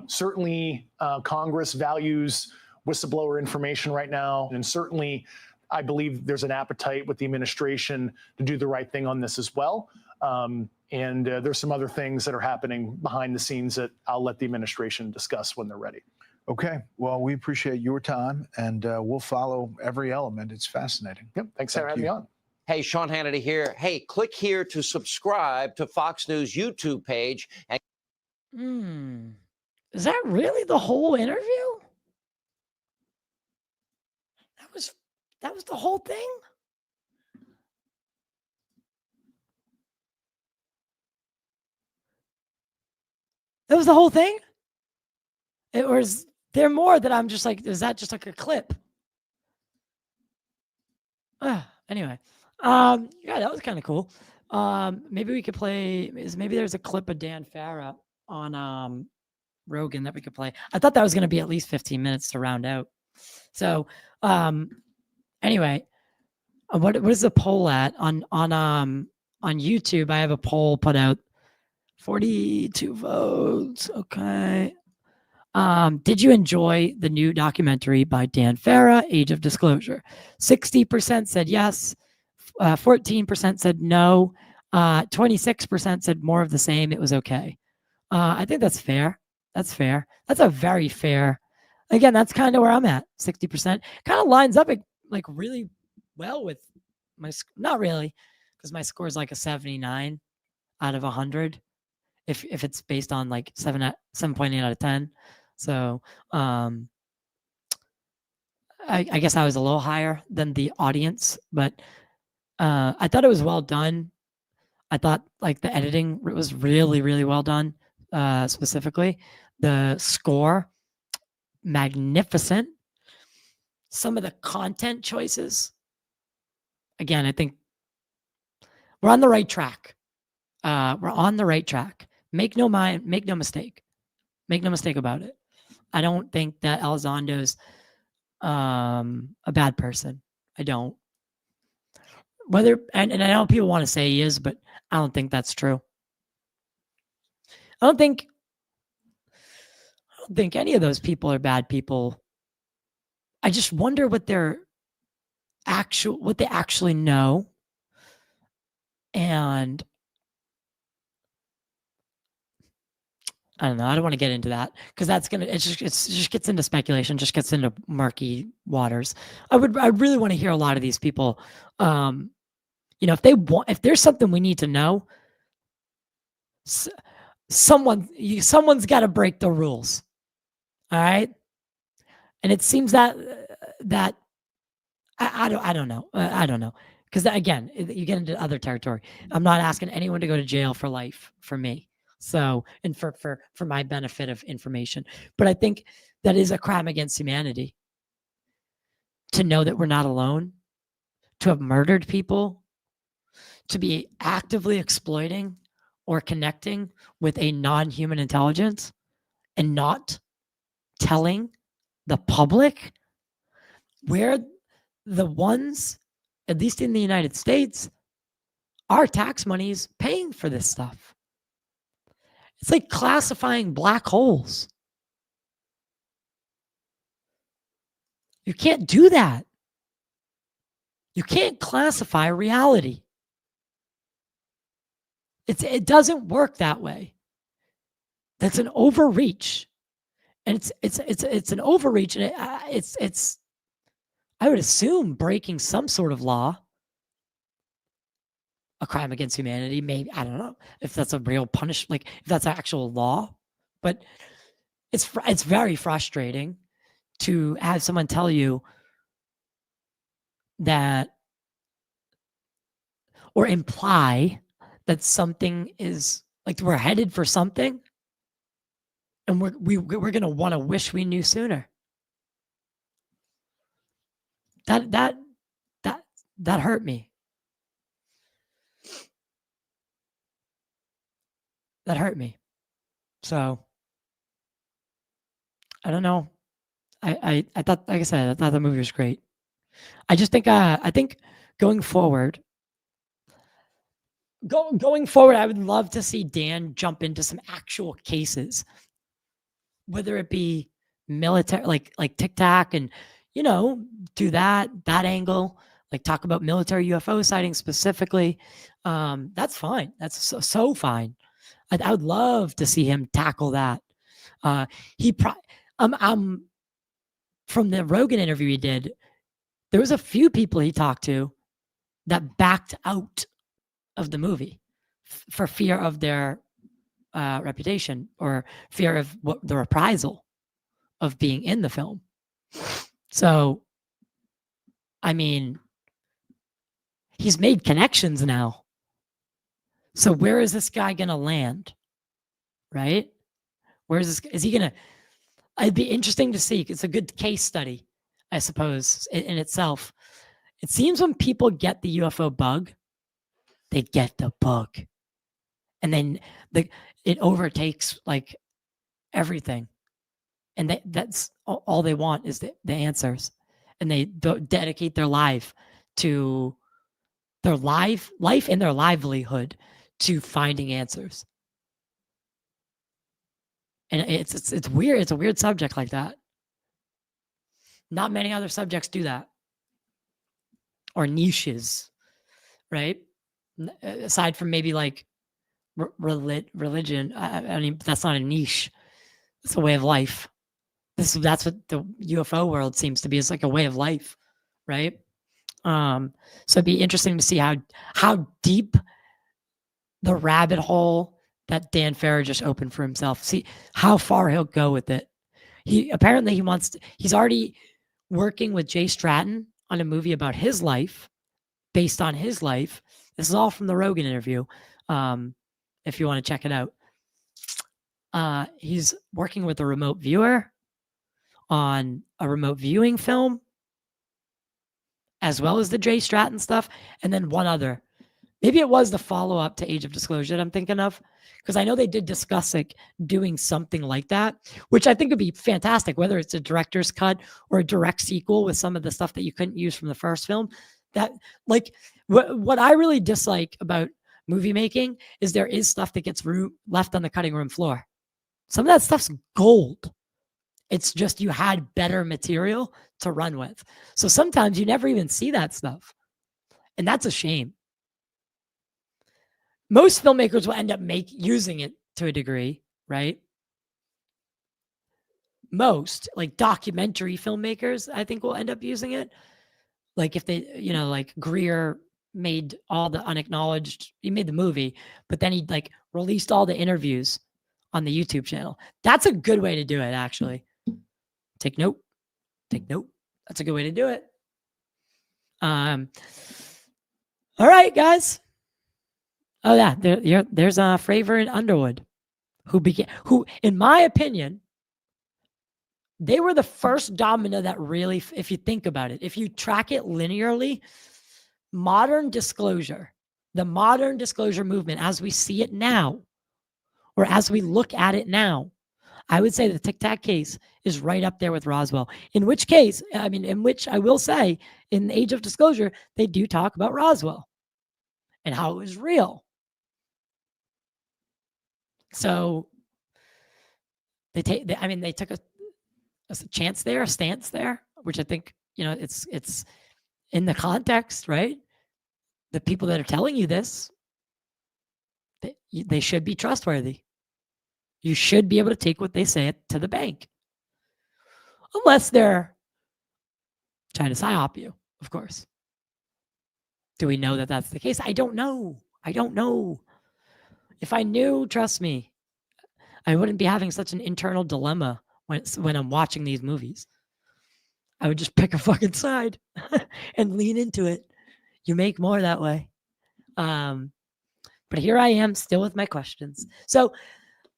[SPEAKER 12] Certainly, Congress values whistleblower information right now, and certainly I believe there's an appetite with the administration to do the right thing on this as well. And there's some other things that are happening behind the scenes that I'll let the administration discuss when they're ready.
[SPEAKER 17] Okay. Well, we appreciate your time, and we'll follow every element. It's fascinating.
[SPEAKER 12] Yep. Thanks for having me on.
[SPEAKER 7] Hey, Sean Hannity here. Hey, click here to subscribe to Fox News YouTube page. And
[SPEAKER 1] Is that really the whole interview? That was the whole thing? That was the whole thing? Or is there more that I'm just like, is that just like a clip? Anyway, yeah, that was kind of cool. Maybe we could play, maybe there's a clip of Dan Farah on Rogan that we could play. I thought that was going to be at least 15 minutes to round out. So, anyway, what is the poll at on YouTube? I have a poll put out, 42 votes. Okay. Did you enjoy the new documentary by Dan Farah, Age of Disclosure? 60% said yes. 14% said no. 26% said more of the same. It was okay. I think that's fair. That's fair. That's a very fair. Again, that's kind of where I'm at. 60% kind of lines up like really well with my, not really, because my score is like a 79 out of 100. If it's based on like 7.8 out of 10. So I guess I was a little higher than the audience, but I thought it was well done. I thought like the editing was really, really well done. Specifically, the score, magnificent. Some of the content choices, again, I think we're on the right track. We're on the right track. Make no mistake. Make no mistake about it. I don't think that Elizondo's a bad person. I don't. And I know people want to say he is, but I don't think that's true. I don't think any of those people are bad people. I just wonder what they actually know. And I don't know. I don't want to get into that because it just gets into speculation, just gets into murky waters. I really want to hear a lot of these people. If there's something we need to know, someone's got to break the rules. All right. And it seems that I don't know. I don't know. Because again, you get into other territory. I'm not asking anyone to go to jail for life for me. So, and for my benefit of information. But I think that is a crime against humanity. To know that we're not alone, to have murdered people, to be actively exploiting or connecting with a non-human intelligence and not telling the public where the ones, at least in the United States, our tax money is paying for this stuff. It's like classifying black holes. You can't do that. You can't classify reality. It doesn't work that way. That's an overreach. And it's an overreach, and it's I would assume breaking some sort of law, a crime against humanity. Maybe, I don't know if that's a real punishment, like if that's actual law, but it's very frustrating to have someone tell you that or imply that something is like we're headed for something, and we're gonna want to wish we knew sooner. That hurt me. That hurt me. So I don't know. I thought, like I said, I thought the movie was great. I just think I think going forward, I would love to see Dan jump into some actual cases, whether it be military, like Tic Tac, and do that angle, like talk about military UFO sightings specifically. That's fine. That's so fine. I would love to see him tackle that. From the Rogan interview he did, there was a few people he talked to that backed out of the movie for fear of their reputation or fear of what the reprisal of being in the film. So, I mean, he's made connections now. So where is this guy going to land? Right? Where is this? Is he going to? It'd be interesting to see. It's a good case study, I suppose, in itself. It seems when people get the UFO bug, they get the bug. And then it overtakes like everything. And that's all they want is the answers. And they dedicate their life to their life and their livelihood to finding answers. And it's weird. It's a weird subject like that. Not many other subjects do that. Or niches, right? Aside from maybe like religion. I mean, that's not a niche. It's a way of life. That's what the UFO world seems to be. It's like a way of life, right? So it'd be interesting to see how deep the rabbit hole that Dan Farrar just opened for himself. See how far he'll go with it. He's already working with Jay Stratton on a movie about his life, based on his life. This is all from the Rogan interview. If you want to check it out. He's working with a remote viewer on a remote viewing film, as well as the Jay Stratton stuff, and then one other. Maybe it was the follow-up to Age of Disclosure that I'm thinking of, because I know they did discuss like doing something like that, which I think would be fantastic, whether it's a director's cut or a direct sequel with some of the stuff that you couldn't use from the first film. That, like, what I really dislike about movie making is there is stuff that gets left on the cutting room floor. Some of that stuff's gold. It's just you had better material to run with. So sometimes you never even see that stuff. And that's a shame. Most filmmakers will end up using it to a degree, right? Most, like documentary filmmakers, I think will end up using it. Like if they, like Greer made all the unacknowledged, he made the movie, but then he like released all the interviews on the YouTube channel. That's a good way to do it, actually. Take note. That's a good way to do it. All right, guys. Oh yeah, there's Fravor and Underwood, who, in my opinion, they were the first domino that really, if you think about it, if you track it linearly, the modern disclosure movement as we see it now, or as we look at it now, I would say the Tic Tac case is right up there with Roswell. In which I will say, in Age of Disclosure, they do talk about Roswell and how it was real. So they took a stance there, which I think, it's in the context, right? The people that are telling you this, they should be trustworthy. You should be able to take what they say to the bank. Unless they're trying to psyop you, of course. Do we know that that's the case? I don't know. If I knew, trust me, I wouldn't be having such an internal dilemma when I'm watching these movies. I would just pick a fucking side and lean into it. You make more that way. But here I am still with my questions. So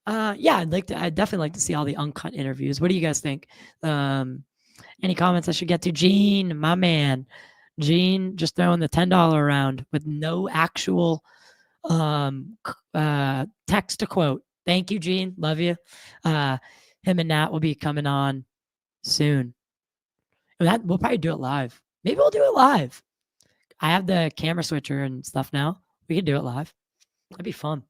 [SPEAKER 1] I'd definitely like to see all the uncut interviews. What do you guys think? Any comments I should get to? Gene, my man. Gene just throwing the $10 around with no actual text to quote. Thank you, Gene. Love you. Him and Nat will be coming on soon. And we'll probably do it live. Maybe we'll do it live. I have the camera switcher and stuff now. We can do it live. That'd be fun.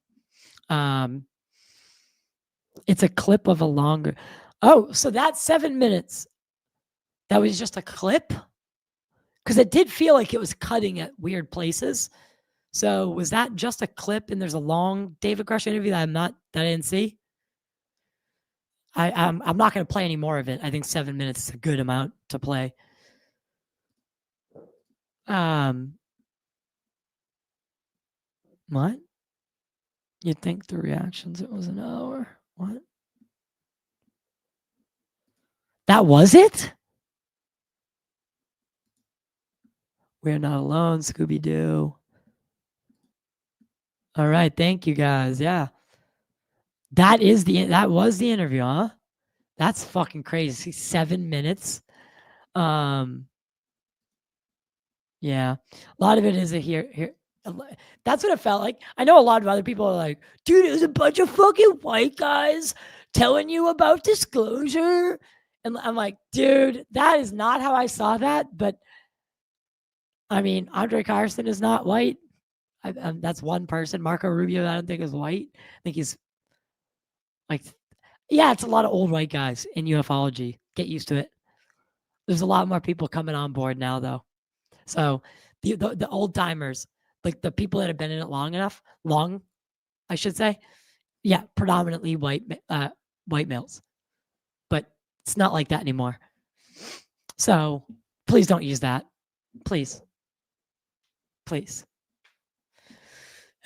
[SPEAKER 1] It's a clip of a longer. Oh, so that's 7 minutes. That was just a clip? Because it did feel like it was cutting at weird places. So was that just a clip and there's a long David Grusch interview that I didn't see? I'm not going to play any more of it. I think 7 minutes is a good amount to play. What? You'd think the reactions, it was an hour. What? That was it? We're not alone, Scooby-Doo. All right, thank you guys. Yeah. That was the interview, huh? That's fucking crazy. 7 minutes. Yeah. A lot of it is here. That's what it felt like. I know a lot of other people are like, dude, it was a bunch of fucking white guys telling you about disclosure. And I'm like, dude, that is not how I saw that. But I mean, Andre Carson is not white. That's one person. Marco Rubio, I don't think is white. I think he's like, yeah, it's a lot of old white guys in ufology. Get used to it. There's a lot more people coming on board now, though. So the old timers, like the people that have been in it long, I should say, yeah, predominantly white males. But it's not like that anymore. So please don't use that. Please.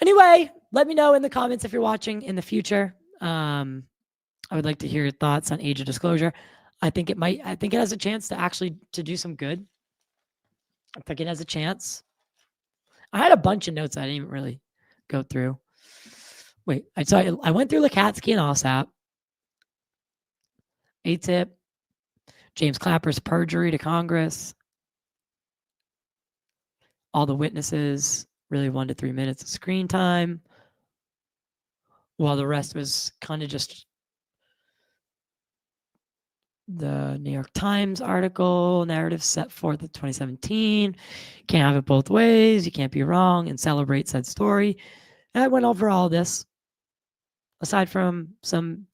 [SPEAKER 1] Anyway, let me know in the comments if you're watching in the future. I would like to hear your thoughts on Age of Disclosure. I think it has a chance to actually to do some good. I think it has a chance. I had a bunch of notes I didn't even really go through. Wait, I went through Lukatsky and OSAP, AATIP, James Clapper's perjury to Congress, all the witnesses, really 1 to 3 minutes of screen time, while the rest was kind of just the New York Times article, narrative set forth in 2017. Can't have it both ways. You can't be wrong and celebrate said story. And I went over all this, aside from some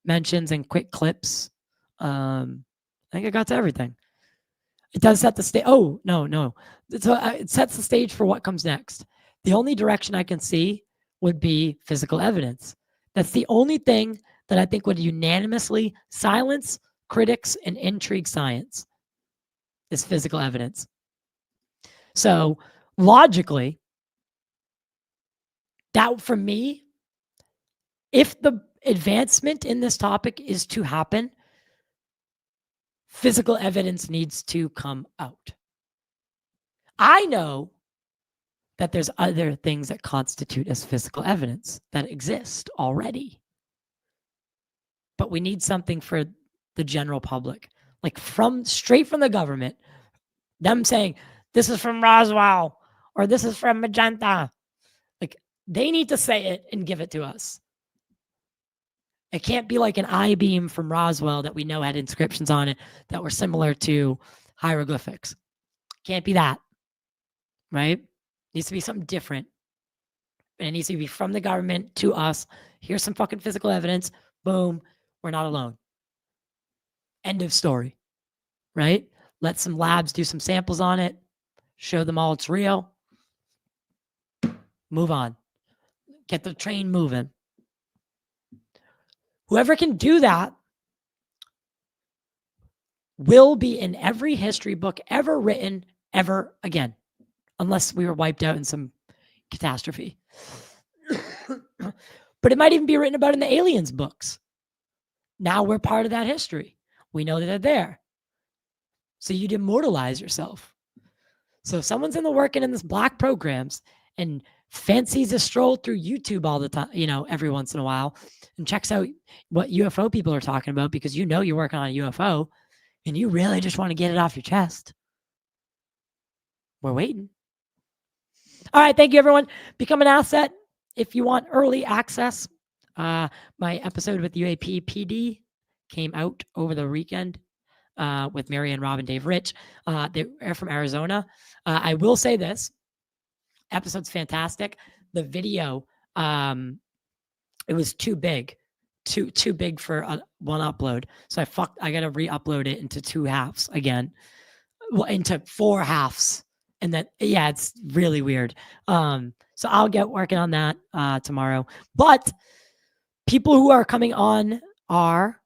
[SPEAKER 1] mentions and quick clips. I think I got to everything. It does set the stage. Oh, no. It sets the stage for what comes next. The only direction I can see would be physical evidence. That's the only thing that I think would unanimously silence critics and intrigue science is physical evidence. So logically, that for me, if the advancement in this topic is to happen, physical evidence needs to come out. I know that there's other things that constitute as physical evidence that exist already. But we need something for the general public, like straight from the government, them saying, this is from Roswell or this is from Magenta. Like they need to say it and give it to us. It can't be like an I-beam from Roswell that we know had inscriptions on it that were similar to hieroglyphics. Can't be that, right? It needs to be something different. And it needs to be from the government to us. Here's some fucking physical evidence. Boom. We're not alone. End of story, right? Let some labs do some samples on it. Show them all it's real. Move on. Get the train moving. Whoever can do that will be in every history book ever written ever again, unless we were wiped out in some catastrophe. But it might even be written about in the aliens books. Now we're part of that history. We know that they're there. So you'd immortalize yourself. So if someone's working in this black programs and fancies a stroll through YouTube all the time, every once in a while, and checks out what UFO people are talking about because you're working on a UFO and you really just want to get it off your chest. We're waiting. All right. Thank you, everyone. Become an asset if you want early access. My episode with UAP PD came out over the weekend with Mary and Rob and Dave Rich. They're from Arizona. I will say this. Episode's fantastic. The video, it was too big. Too big for one upload. So I got to re-upload it into 2 halves again. Well, into 4 halves. And then, yeah, it's really weird. So I'll get working on that tomorrow. But people who are coming on are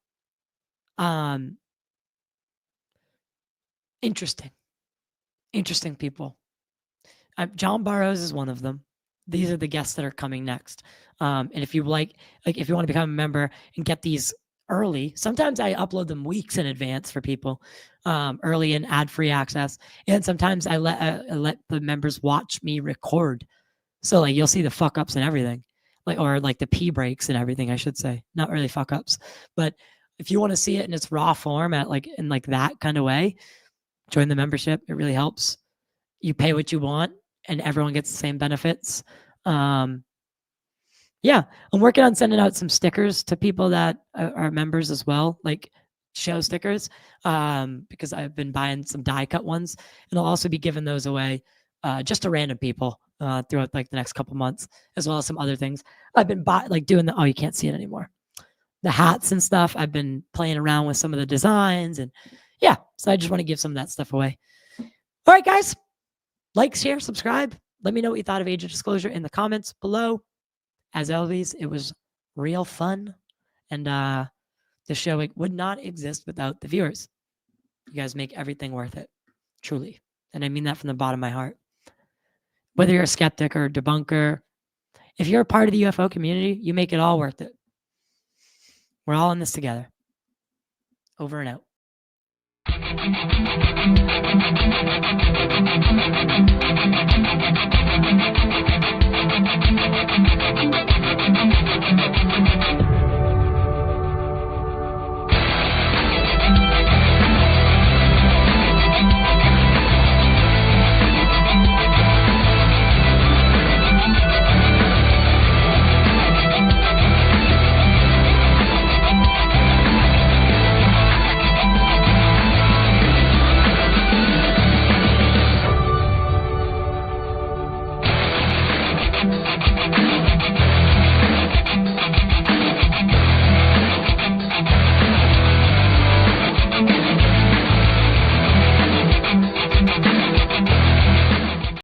[SPEAKER 1] interesting people. John Burroughs is one of them. these are the guests that are coming next. And if you if you want to become a member and get these early, sometimes I upload them weeks in advance for people, early and ad-free access. And sometimes I let the members watch me record. So like you'll see the fuck ups and everything, or the pee breaks and everything, I should say. Not really fuck ups, but if you want to see it in its raw form in that kind of way, join the membership. It really helps. You pay what you want and everyone gets the same benefits. Yeah, I'm working on sending out some stickers to people that are members as well, like show stickers, because I've been buying some die cut ones, and I'll also be giving those away just to random people throughout the next couple months, as well as some other things. I've been doing the, oh, you can't see it anymore. The hats and stuff. I've been playing around with some of the designs, and yeah, so I just want to give some of that stuff away. All right, guys, like, share, subscribe. Let me know what you thought of Age of Disclosure in the comments below. As always, it was real fun, and the show would not exist without the viewers. You guys make everything worth it, truly, and I mean that from the bottom of my heart. Whether you're a skeptic or a debunker, if you're a part of the UFO community, you make it all worth it. We're all in this together. Over and out.